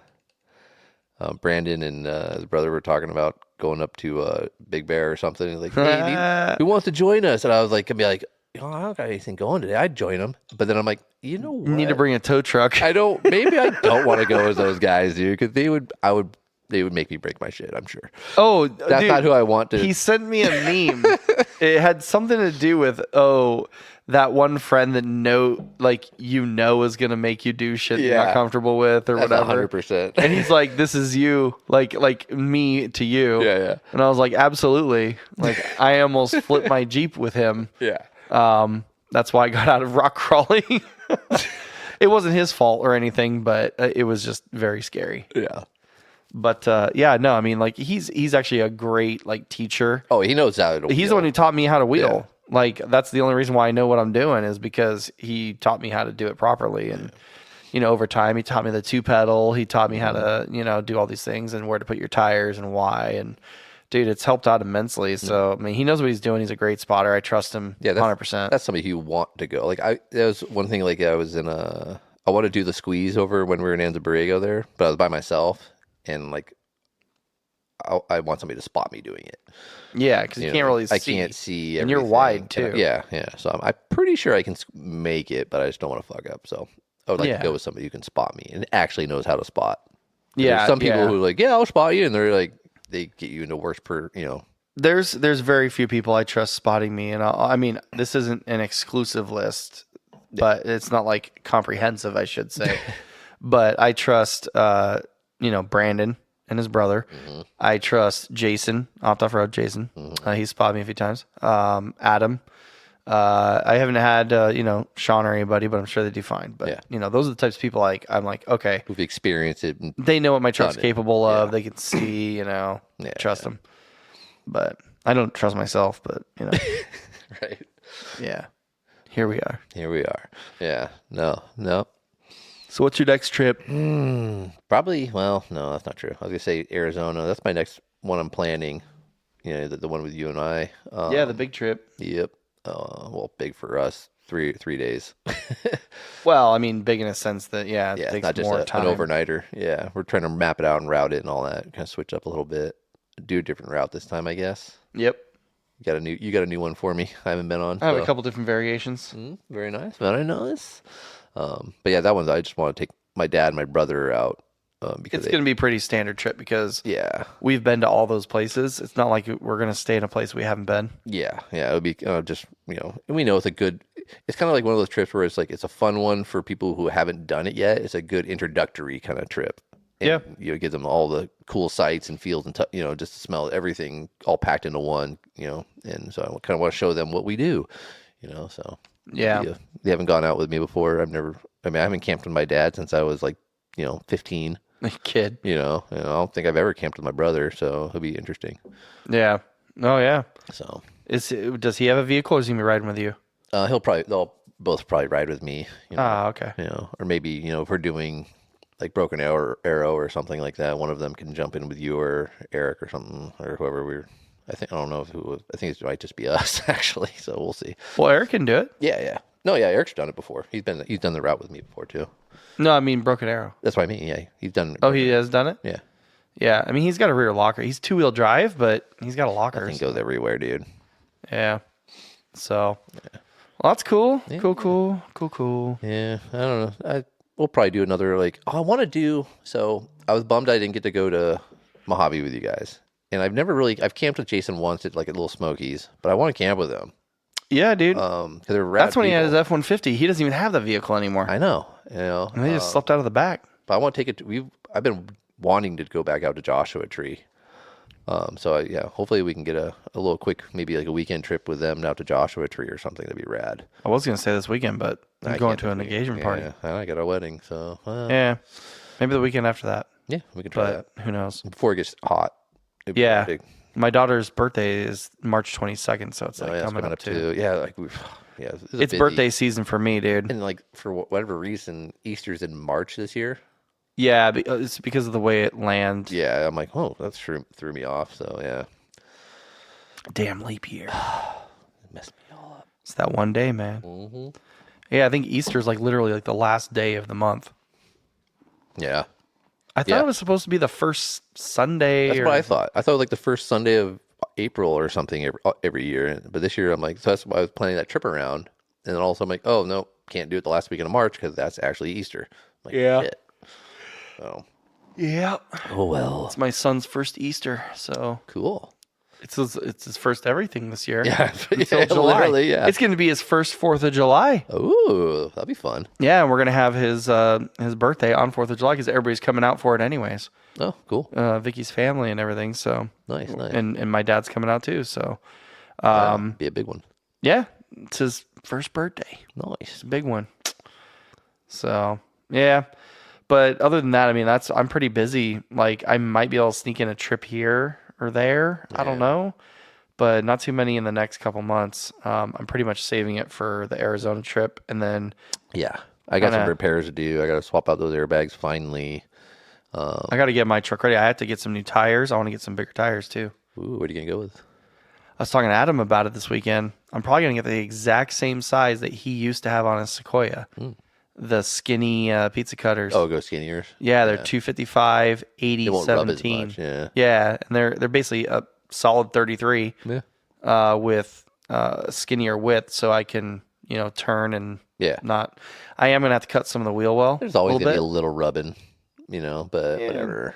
Brandon and his brother were talking about going up to Big Bear or something. He's like, hey, who wants to join us? And I was like, I'd be like, oh, I don't got anything going today. I'd join them. But then I'm like, you know what? You need to bring a tow truck. Maybe I don't want to go as those guys, dude, because they would make me break my shit, I'm sure. Oh, that's dude, not who I want to. He sent me a meme. It had something to do with, that one friend that is going to make you do shit you're not comfortable with or that's whatever. 100%. And he's like, this is you, like me to you. Yeah. And I was like, absolutely. Like, I almost flipped my Jeep with him. Yeah. That's why I got out of rock crawling. It wasn't his fault or anything, but it was just very scary. Yeah. But no, I mean, like he's actually a great like teacher. Oh, he knows how to. He's the one who taught me how to wheel. Yeah. Like that's the only reason why I know what I'm doing is because he taught me how to do it properly. And over time, he taught me the 2-pedal. He taught me how to do all these things and where to put your tires and why. And dude, it's helped out immensely. So I mean, he knows what he's doing. He's a great spotter. I trust him. Yeah, 100%. That's somebody who want to go. Like that was one thing. Like I was I want to do the squeeze over when we were in Anza Borego there, but I was by myself. And like, I want somebody to spot me doing it. Yeah, because you can't really see. I can't see everything. And you're wide, too. Yeah. So I'm pretty sure I can make it, but I just don't want to fuck up. So I would like to go with somebody who can spot me and actually knows how to spot. Yeah. There's some people who are like, I'll spot you. And they're like, they get you into worse There's very few people I trust spotting me. And I mean, this isn't an exclusive list, but it's not like comprehensive, I should say. But I trust... Brandon and his brother. Mm-hmm. I trust Jason, Off Road Jason. Mm-hmm. He's spotted me a few times. Adam, I haven't had Sean or anybody, but I'm sure they do fine. But those are the types of people I'm like, okay, who've experienced it. And they know what my truck's done it. capable of. They can see, trust them. But I don't trust myself. But right. Yeah. Here we are. Yeah. No. So what's your next trip? Probably. Well, no, that's not true. I was gonna say Arizona. That's my next one I'm planning. The one with you and I. The big trip. Yep. Well, big for us. 3 days. Well, I mean, big in a sense that it it's takes not just more an time. overnighter. Yeah, we're trying to map it out and route it and all that. Kind of switch up a little bit. Do a different route this time, I guess. Yep. You got a new one for me. I haven't been on. I have a couple different variations. Very nice. Very nice. But yeah, that one's I just want to take my dad and my brother out because it's going to be a pretty standard trip because we've been to all those places. It's not like we're going to stay in a place we haven't been. Yeah. It would be just and we know it's a good. It's kind of like one of those trips where it's like it's a fun one for people who haven't done it yet. It's a good introductory kind of trip. And, it gives them all the cool sights and feels and just to smell everything all packed into one. And so I kind of want to show them what we do. So they haven't gone out with me before. I haven't camped with my dad since I was like 15. A kid. I don't think I've ever camped with my brother, so it'll be interesting. Yeah. Oh yeah. So does he have a vehicle or is he gonna be riding with you? They'll both probably ride with me. Okay. Or maybe if we're doing like Broken Arrow or something like that, one of them can jump in with you or Eric or something or whoever I don't know I think it might just be us actually. So we'll see. Well, Eric can do it. Yeah. No, yeah, Eric's done it before. He's done the route with me before too. No, I mean Broken Arrow. That's what I mean. Yeah, he's done it. Oh, he has done it? Yeah. Yeah, I mean, he's got a rear locker. He's 2-wheel drive, but he's got a locker. That thing goes everywhere, dude. Yeah. So, well, that's cool. Yeah. Cool. Yeah, I don't know. We'll probably do another I want to do. So I was bummed I didn't get to go to Mojave with you guys, and I've camped with Jason once at a Little Smokies, but I want to camp with him. Yeah, dude. Because they're rad That's when people. he had his F-150. He doesn't even have the vehicle anymore. I know. And they just slept out of the back. But I want to take it. I've been wanting to go back out to Joshua Tree. So hopefully we can get a little quick, maybe like a weekend trip with them out to Joshua Tree or something. That'd be rad. I was gonna say this weekend, but I'm going to an engagement party. Yeah, I got a wedding, so yeah, maybe the weekend after that. Yeah, we can try that. Who knows? Before it gets hot. Yeah. My daughter's birthday is March 22nd, so it's coming up too. Yeah, it's birthday season for me, dude. And for whatever reason, Easter's in March this year. Yeah, it's because of the way it lands. Yeah, I'm like, oh, that threw me off. So yeah, damn leap year, it messed me all up. It's that one day, man. Mm-hmm. Yeah, I think Easter's literally the last day of the month. Yeah. I thought it was supposed to be the first Sunday. That's what I thought. I thought the first Sunday of April or something every year. But this year I'm like, so that's why I was planning that trip around. And then also I'm like, oh, no, can't do it the last weekend of March because that's actually Easter. I'm like, shit. So. Yeah. Oh, well. It's my son's first Easter, so. Cool. It's his first everything this year. Yeah. Until July. Literally, yeah. It's going to be his first 4th of July. Ooh, that'll be fun. Yeah, and we're going to have his birthday on 4th of July because everybody's coming out for it anyways. Oh, cool. Vicky's family and everything, so. Nice. And my dad's coming out too, so. Be a big one. Yeah, it's his first birthday. Nice. It's a big one. So, yeah. But other than that, I mean, I'm pretty busy. I might be able to sneak in a trip here or there. Yeah. I don't know. But not too many in the next couple months. I'm pretty much saving it for the Arizona trip. And then... Yeah. I got some repairs to do. I got to swap out those airbags finally. I got to get my truck ready. I have to get some new tires. I want to get some bigger tires, too. Ooh, what are you going to go with? I was talking to Adam about it this weekend. I'm probably going to get the exact same size that he used to have on his Sequoia. The skinny pizza cutters. Oh, go skinnier. Yeah, they're 255, 80, they won't 17. Rub as much, yeah, and they're basically a solid 33 with skinnier width, so I can turn and not. I am gonna have to cut some of the wheel well. There's always gonna be a little rubbing, but whatever.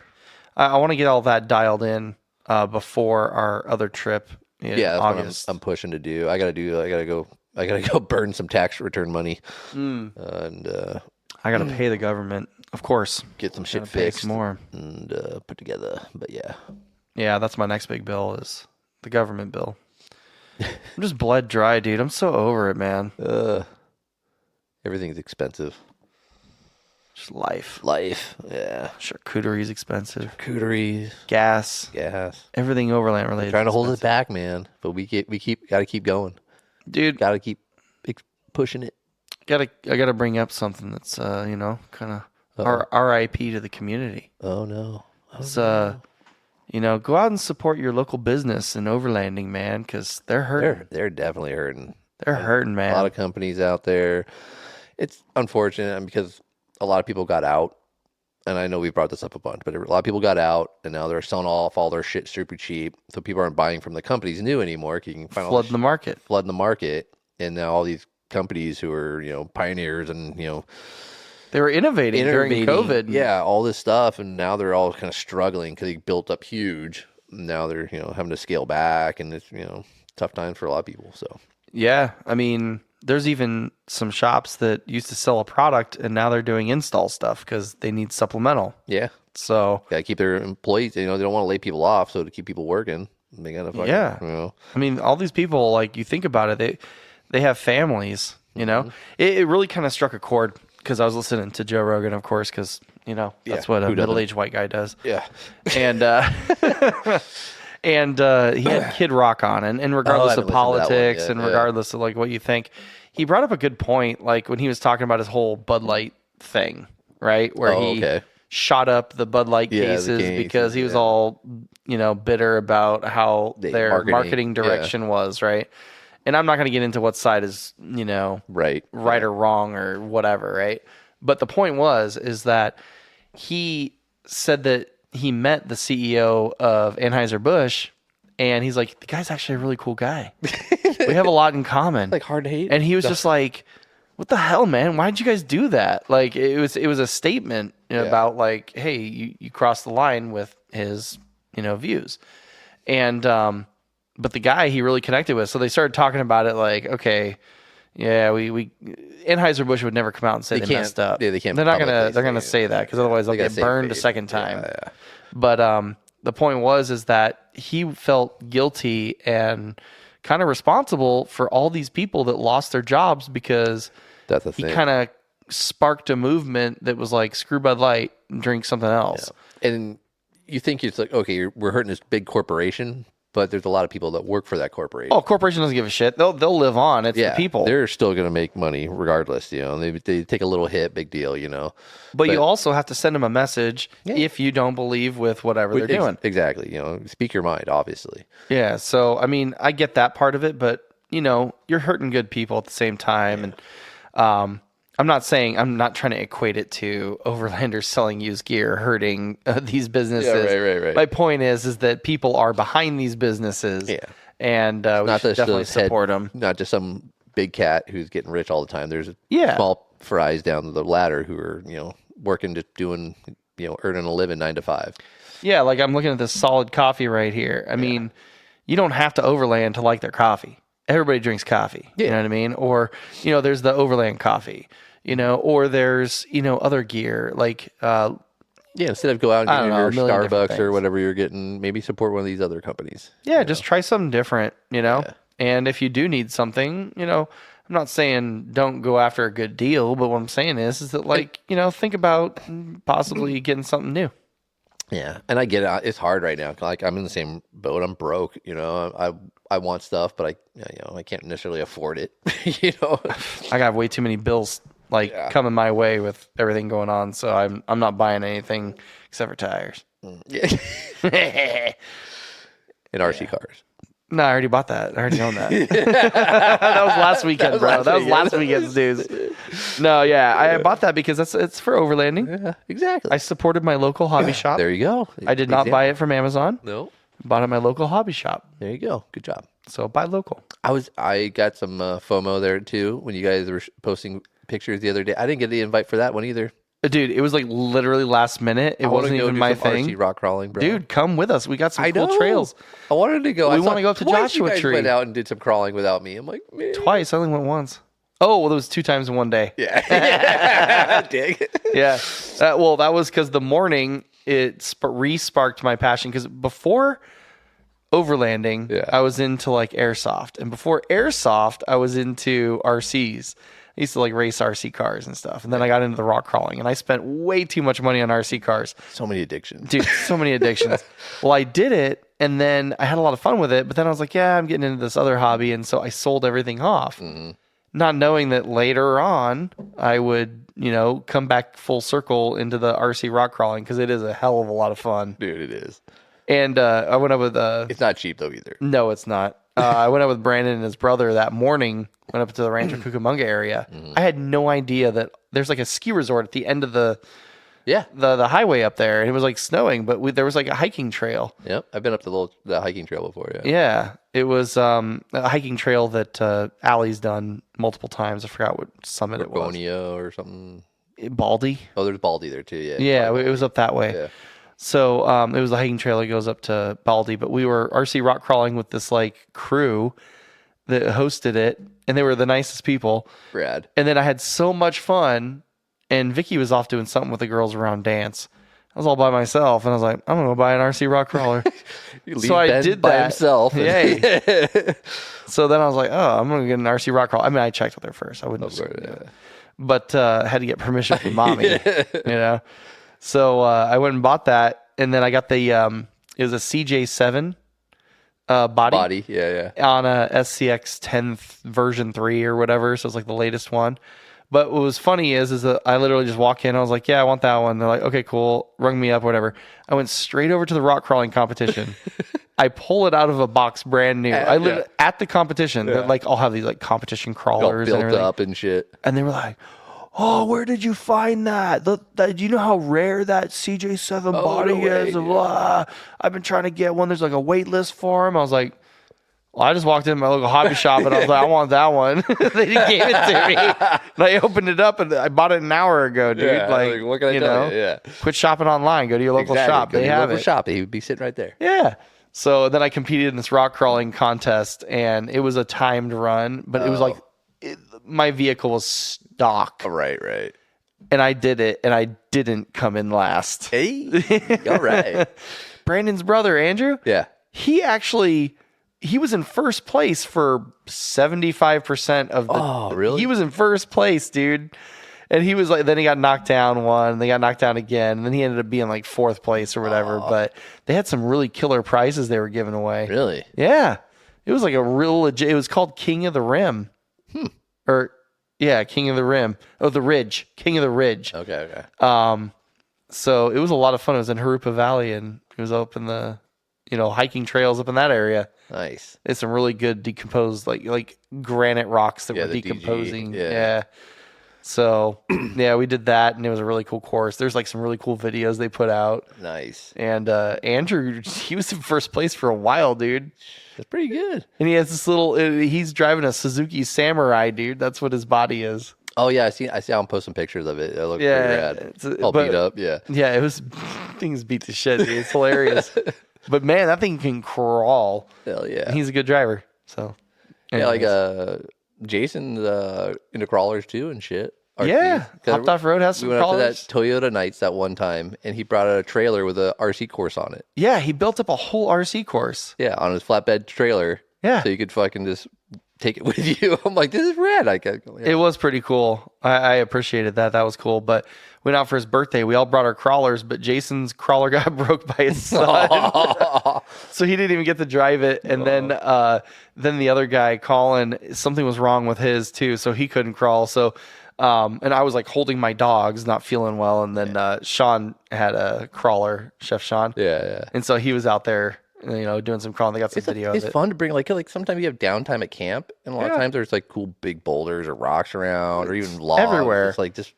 I want to get all that dialed in before our other trip in August. What I'm pushing to do. I gotta go burn some tax return money, and I gotta pay the government, of course. Get some shit fixed more and put together. But yeah, that's my next big bill is the government bill. I'm just bled dry, dude. I'm so over it, man. Everything's expensive. Just life. Yeah. Charcuterie's expensive. Charcuteries, Gas. Everything overland related. Trying to hold it back, man. But we got to keep going. Dude. Got to keep pushing it. I gotta bring up something that's kind of our RIP to the community. Oh no. It's go out and support your local business in overlanding, man, because they're hurting. They're definitely hurting. They're hurting, man. A lot of companies out there. It's unfortunate because a lot of people got out, and I know we brought this up a bunch, but a lot of people got out, and now they're selling off all their shit super cheap, so people aren't buying from the companies new anymore. You can find flooding the market, and now all these companies who are pioneers and they were innovating during COVID. Yeah, all this stuff, and now they're all kind of struggling because they built up huge. Now they're having to scale back, and it's tough times for a lot of people. So yeah, I mean, there's even some shops that used to sell a product, and now they're doing install stuff because they need supplemental. Yeah, so gotta keep their employees. They don't want to lay people off, so to keep people working, they gotta fucking, I mean, all these people, like, you think about it, they have families. It really kind of struck a chord. Because I was listening to Joe Rogan, of course, because, that's what a middle-aged white guy does. Yeah. And he had Kid Rock on, and regardless of politics and regardless of, like, what you think, he brought up a good point, like, when he was talking about his whole Bud Light thing, right? Where he shot up the Bud Light cases because he was all, bitter about how their marketing direction was, right? And I'm not going to get into what side is, right or wrong or whatever, right? But the point is that he said that he met the CEO of Anheuser-Busch, and he's like, the guy's actually a really cool guy. We have a lot in common. Like hard to hate. And he was just like, what the hell, man? Why'd you guys do that? Like, it was a statement about, like, hey, you crossed the line with his, views. And, but the guy he really connected with, so they started talking about it like, okay, yeah, we Anheuser-Busch would never come out and say they messed up. Yeah, they can't. They're not gonna say that because otherwise they'll get burned a second time. Yeah. But the point is that he felt guilty and kind of responsible for all these people that lost their jobs because he kind of sparked a movement that was like, screw Bud Light and drink something else. Yeah. And you think it's like, okay, we're hurting this big corporation. But there's a lot of people that work for that corporation. Oh, corporation doesn't give a shit. They'll live on. It's the people. They're still going to make money regardless. They take a little hit, big deal. But you also have to send them a message if you don't believe with whatever they're doing. Exactly. Speak your mind, obviously. Yeah. So I mean, I get that part of it, but you're hurting good people at the same time, and I'm not trying to equate it to Overlanders selling used gear hurting these businesses. Yeah, right. My point is that people are behind these businesses. Yeah. And we should definitely support them. Not just some big cat who's getting rich all the time. There's small fries down the ladder who are, working, just doing, earning a living 9 to 5. Yeah, like I'm looking at this Solid Coffee right here. I mean, you don't have to overland to like their coffee. Everybody drinks coffee. You know what I mean? Or, there's the Overland coffee. Or there's, other gear like, instead of go out and get your Starbucks or whatever you're getting, maybe support one of these other companies. Yeah, just try something different, And if you do need something, I'm not saying don't go after a good deal, but what I'm saying is that, like, think about possibly getting something new. Yeah, and I get it. It's hard right now. Like, I'm in the same boat. I'm broke. I want stuff, but I can't necessarily afford it. I got way too many bills coming my way with everything going on, so I'm not buying anything except for tires. Yeah. And RC cars. No, I already bought that. I already own that. That was last weekend, bro. That was last weekend's news. No, yeah, I bought that because it's for overlanding. Yeah, exactly. I supported my local hobby shop. There you go. I did not buy it from Amazon. No. Bought it at my local hobby shop. There you go. Good job. So buy local. I got some FOMO there too when you guys were posting pictures the other day. I didn't get the invite for that one either. Dude, it was like literally last minute. It wasn't even my thing. RC rock crawling, bro. Dude, come with us. We got some cool trails. I wanted to go. We want to go up to Joshua you guys Tree. Went out and did some crawling without me. I'm like, man. Twice. I only went once. Oh, well, it was 2 times in one day. Yeah. Dig. Yeah. Well, that was because the morning it re-sparked my passion. Because before overlanding, Yeah. I was into like airsoft. And before airsoft, I was into RCs. I used to like race RC cars and stuff. And then I got into the rock crawling and I spent way too much money on RC cars. So many addictions. Dude, so many addictions. Well, I did it and then I had a lot of fun with it. But then I was like, yeah, I'm getting into this other hobby. And so I sold everything off, not knowing that later on I would, come back full circle into the RC rock crawling because it is a hell of a lot of fun. Dude, it is. And I went up with... it's not cheap, though, either. No, it's not. I went up with Brandon and his brother that morning, went up to the Rancho Cucamonga area. I had no idea that there's like a ski resort at the end of the highway up there. And it was like snowing, but there was like a hiking trail. Yep. I've been up to the hiking trail before, yeah. Yeah. It was a hiking trail that Allie's done multiple times. I forgot what summit it was. Borneo or something. Baldy. Oh, there's Baldy there, too, yeah. Yeah, it was up that way. Yeah. So it was the hiking trail that goes up to Baldy, but we were RC rock crawling with this like crew that hosted it, and they were the nicest people. Rad. And then I had so much fun, and Vicky was off doing something with the girls around dance. I was all by myself, and I was like, I'm gonna go buy an RC rock crawler. So I did by that. himself. Yay. So then I was like, oh, I'm gonna get an RC rock crawler. I mean, I checked with her first. I wouldn't just, but had to get permission from mommy. So I went and bought that, and then I got the it was a CJ7 body. Yeah. On a SCX 10th version 3 or whatever, so it's like the latest one. But what was funny is that I literally just walk in, I was like, yeah, I want that one. They're like, okay, cool, rung me up, whatever. I went straight over to the rock crawling competition. I pull it out of a box brand new. I live at the competition. They're like, I'll have these like competition crawlers all and built up and shit. And they were like, oh, where did you find that? Do you know how rare that CJ7 body is? Blah. I've been trying to get one. There's like a wait list for them. I was like, well, I just walked in my local hobby shop and I was like, I want that one. They gave it to me. And I opened it up and I bought it an hour ago, dude. Yeah, like what can I tell you? Yeah. Quit shopping online. Go to your local shop. They have it. Shop. He would be sitting right there. Yeah. So then I competed in this rock crawling contest and it was a timed run, but it was like, my vehicle was stock. Right. And I did it, and I didn't come in last. Hey, all right. Brandon's brother, Andrew? Yeah. He was in first place for 75% of the... Oh, really? He was in first place, dude. And he was like... Then he got knocked down one, they got knocked down again, and then he ended up being like fourth place or whatever. But they had some really killer prizes they were giving away. Really? Yeah. It was like a real legit... It was called King of the Rim. Or... Yeah, King of the Rim. Oh, the Ridge. King of the Ridge. Okay. So it was a lot of fun. It was in Harupa Valley, and it was up in the, hiking trails up in that area. Nice. It's some really good decomposed, like granite rocks that were the decomposing. DG. Yeah. So, yeah, we did that, and it was a really cool course. There's like some really cool videos they put out. Nice. And Andrew, he was in first place for a while, dude. That's pretty good. And he has this he's driving a Suzuki Samurai, dude. That's what his body is. Oh, yeah. I see him posting pictures of it. It looked pretty rad. All beat up, yeah. Yeah, it was, things beat to shit, dude. It's hilarious. But man, that thing can crawl. Hell yeah. He's a good driver. So, anyways. Yeah, like Jason's into crawlers too and shit. Yeah, Hopped Off Road has some crawlers. We went up to that Toyota Nights that one time, and he brought out a trailer with a RC course on it. Yeah, he built up a whole RC course. Yeah, on his flatbed trailer. Yeah. So you could fucking just take it with you. I'm like, this is rad. It was pretty cool. I appreciated that. That was cool. But went out for his birthday. We all brought our crawlers, but Jason's crawler got broke by his son. So he didn't even get to drive it. And then the other guy, Colin, something was wrong with his too, so he couldn't crawl. So and I was like holding my dogs, not feeling well. And then Sean had a crawler, Chef Sean. Yeah. And so he was out there, doing some crawling. They got some video of it. It's fun to bring, like sometimes you have downtime at camp, and a lot of times there's like cool big boulders or rocks around, or even logs. Everywhere. It's like just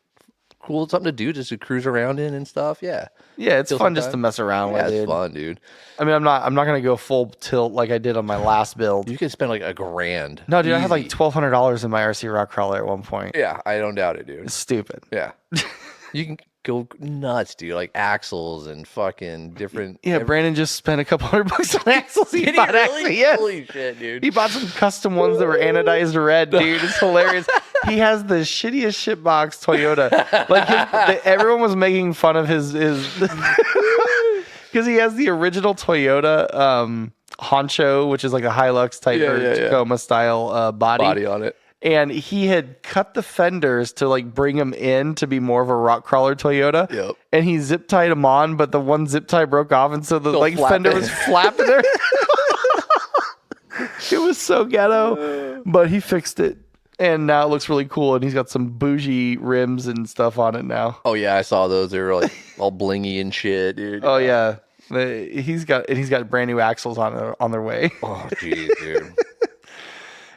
cool, something to do, just to cruise around in and stuff. Yeah. Yeah, it's fun just to mess around with. Yeah, it's fun, dude. I mean, I'm not gonna go full tilt like I did on my last build. You could spend like $1,000. No, dude, easy. I had like $1,200 in my RC rock crawler at one point. Yeah, I don't doubt it, dude. It's stupid. Yeah. You can go nuts, dude. Like axles and fucking different. Yeah, Brandon just spent a couple $100 on axles. Did he really? Yes. Holy shit, dude. He bought some custom ones that were anodized red, dude. It's hilarious. He has the shittiest shitbox Toyota. Like everyone was making fun of his because he has the original Toyota honcho, which is like a Hilux type or Tacoma style Body on it. And he had cut the fenders to like bring him in to be more of a rock crawler Toyota. Yep. And he zip tied them on, but the one zip tie broke off, and so the like fender was flapping there. It was so ghetto, but he fixed it, and now it looks really cool. And he's got some bougie rims and stuff on it now. Oh yeah, I saw those. They were like all blingy and shit, dude. Oh yeah, he's got brand new axles on their way. Oh geez, dude.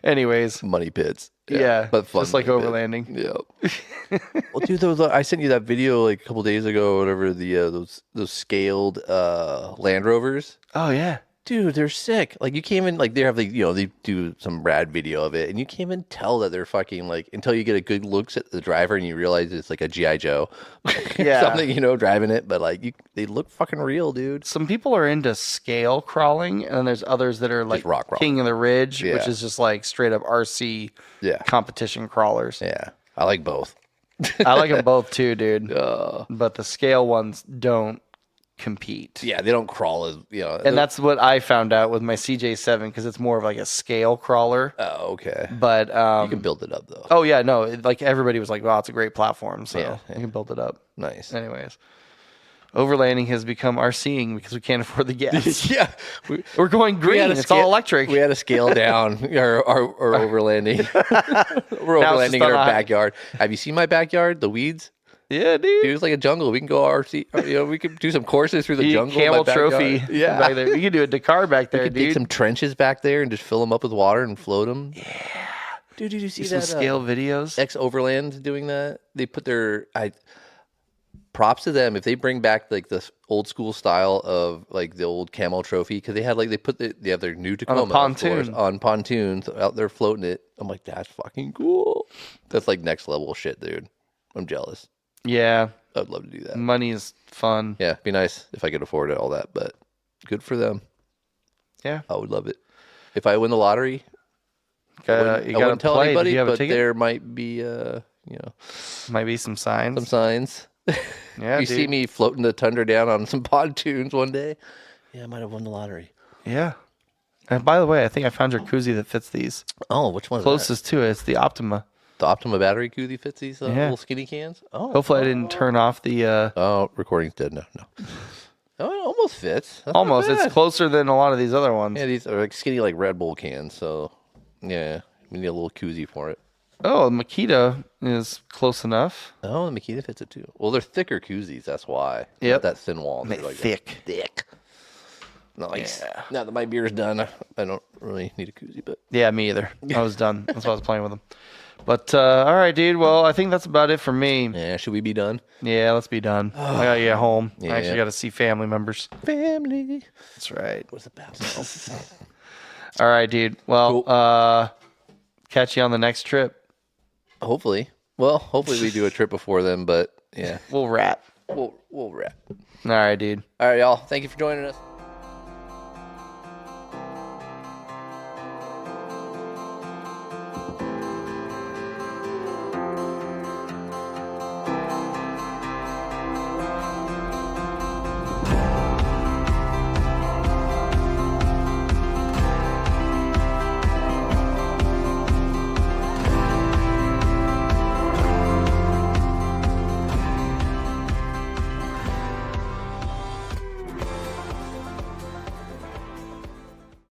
Anyways, money pits. Yeah, but fun, just like overlanding. Yeah. Well, dude, I sent you that video like a couple days ago, or whatever. Those scaled Land Rovers. Oh yeah. Dude, they're sick. Like you can't even like they have like they do some rad video of it, and you can't even tell that they're fucking like until you get a good looks at the driver and you realize it's like a GI Joe, something driving it. But like they look fucking real, dude. Some people are into scale crawling, and then there's others that are like rock crawling. King of the Ridge, which is just like straight up RC competition crawlers. Yeah, I like both. I like them both too, dude. But the scale ones don't compete. Yeah, they don't crawl as and that's what I found out with my CJ7 because it's more of like a scale crawler. Oh, okay. But you can build it up though. Oh yeah, no, like everybody was like, "Wow, it's a great platform." So you can build it up. Nice. Anyways, overlanding has become RCing because we can't afford the gas. Yeah, we're going green. It's all electric. We had to scale down our overlanding. We're overlanding in our backyard. Have you seen my backyard? The weeds. Yeah, dude. It's like a jungle. We can go RC. We could do some courses through the jungle. Camel trophy. Yeah, back there. We could do a Dakar back there, we could dude. dig some trenches back there and just fill them up with water and float them. Yeah, dude. Did you see some that? Scale videos. Overland doing that. They put their props to them if they bring back like the old school style of like the old camel trophy because they have their new Tacoma on a pontoon on pontoons out there floating it. I'm like, that's fucking cool. That's like next level shit, dude. I'm jealous. Yeah. I'd love to do that. Money is fun. Yeah, it'd be nice if I could afford it, all that, but good for them. Yeah. I would love it. If I win the lottery, I wouldn't tell anybody, but there might be, might be some signs. Some signs. Yeah, you see me floating the Tundra down on some pontoons one day. Yeah, I might have won the lottery. Yeah. And by the way, I think I found your koozie that fits these. Oh, which one? Closest to it. It's the Optima. The Optima battery koozie fits these little skinny cans? Oh. Hopefully I didn't turn off the... Oh, recording's dead. No. Oh, it almost fits. That's almost. It's closer than a lot of these other ones. Yeah, these are like skinny like Red Bull cans. So, yeah, we need a little koozie for it. Oh, the Makita is close enough. Oh, the Makita fits it too. Well, they're thicker koozies. That's why. Yep. That thin wall. They're like thick. Nice. Yeah. Now that my beer's done, I don't really need a koozie, but... Yeah, me either. I was done. That's why I was playing with them. But, all right, dude. Well, I think that's about it for me. Yeah, should we be done? Yeah, let's be done. I gotta get home. I actually gotta see family members. Family. That's right. What's about? All right, dude. Well, cool. Catch you on the next trip. Hopefully. Well, hopefully we do a trip before then, but yeah. We'll wrap. We'll wrap. All right, dude. All right, y'all. Thank you for joining us.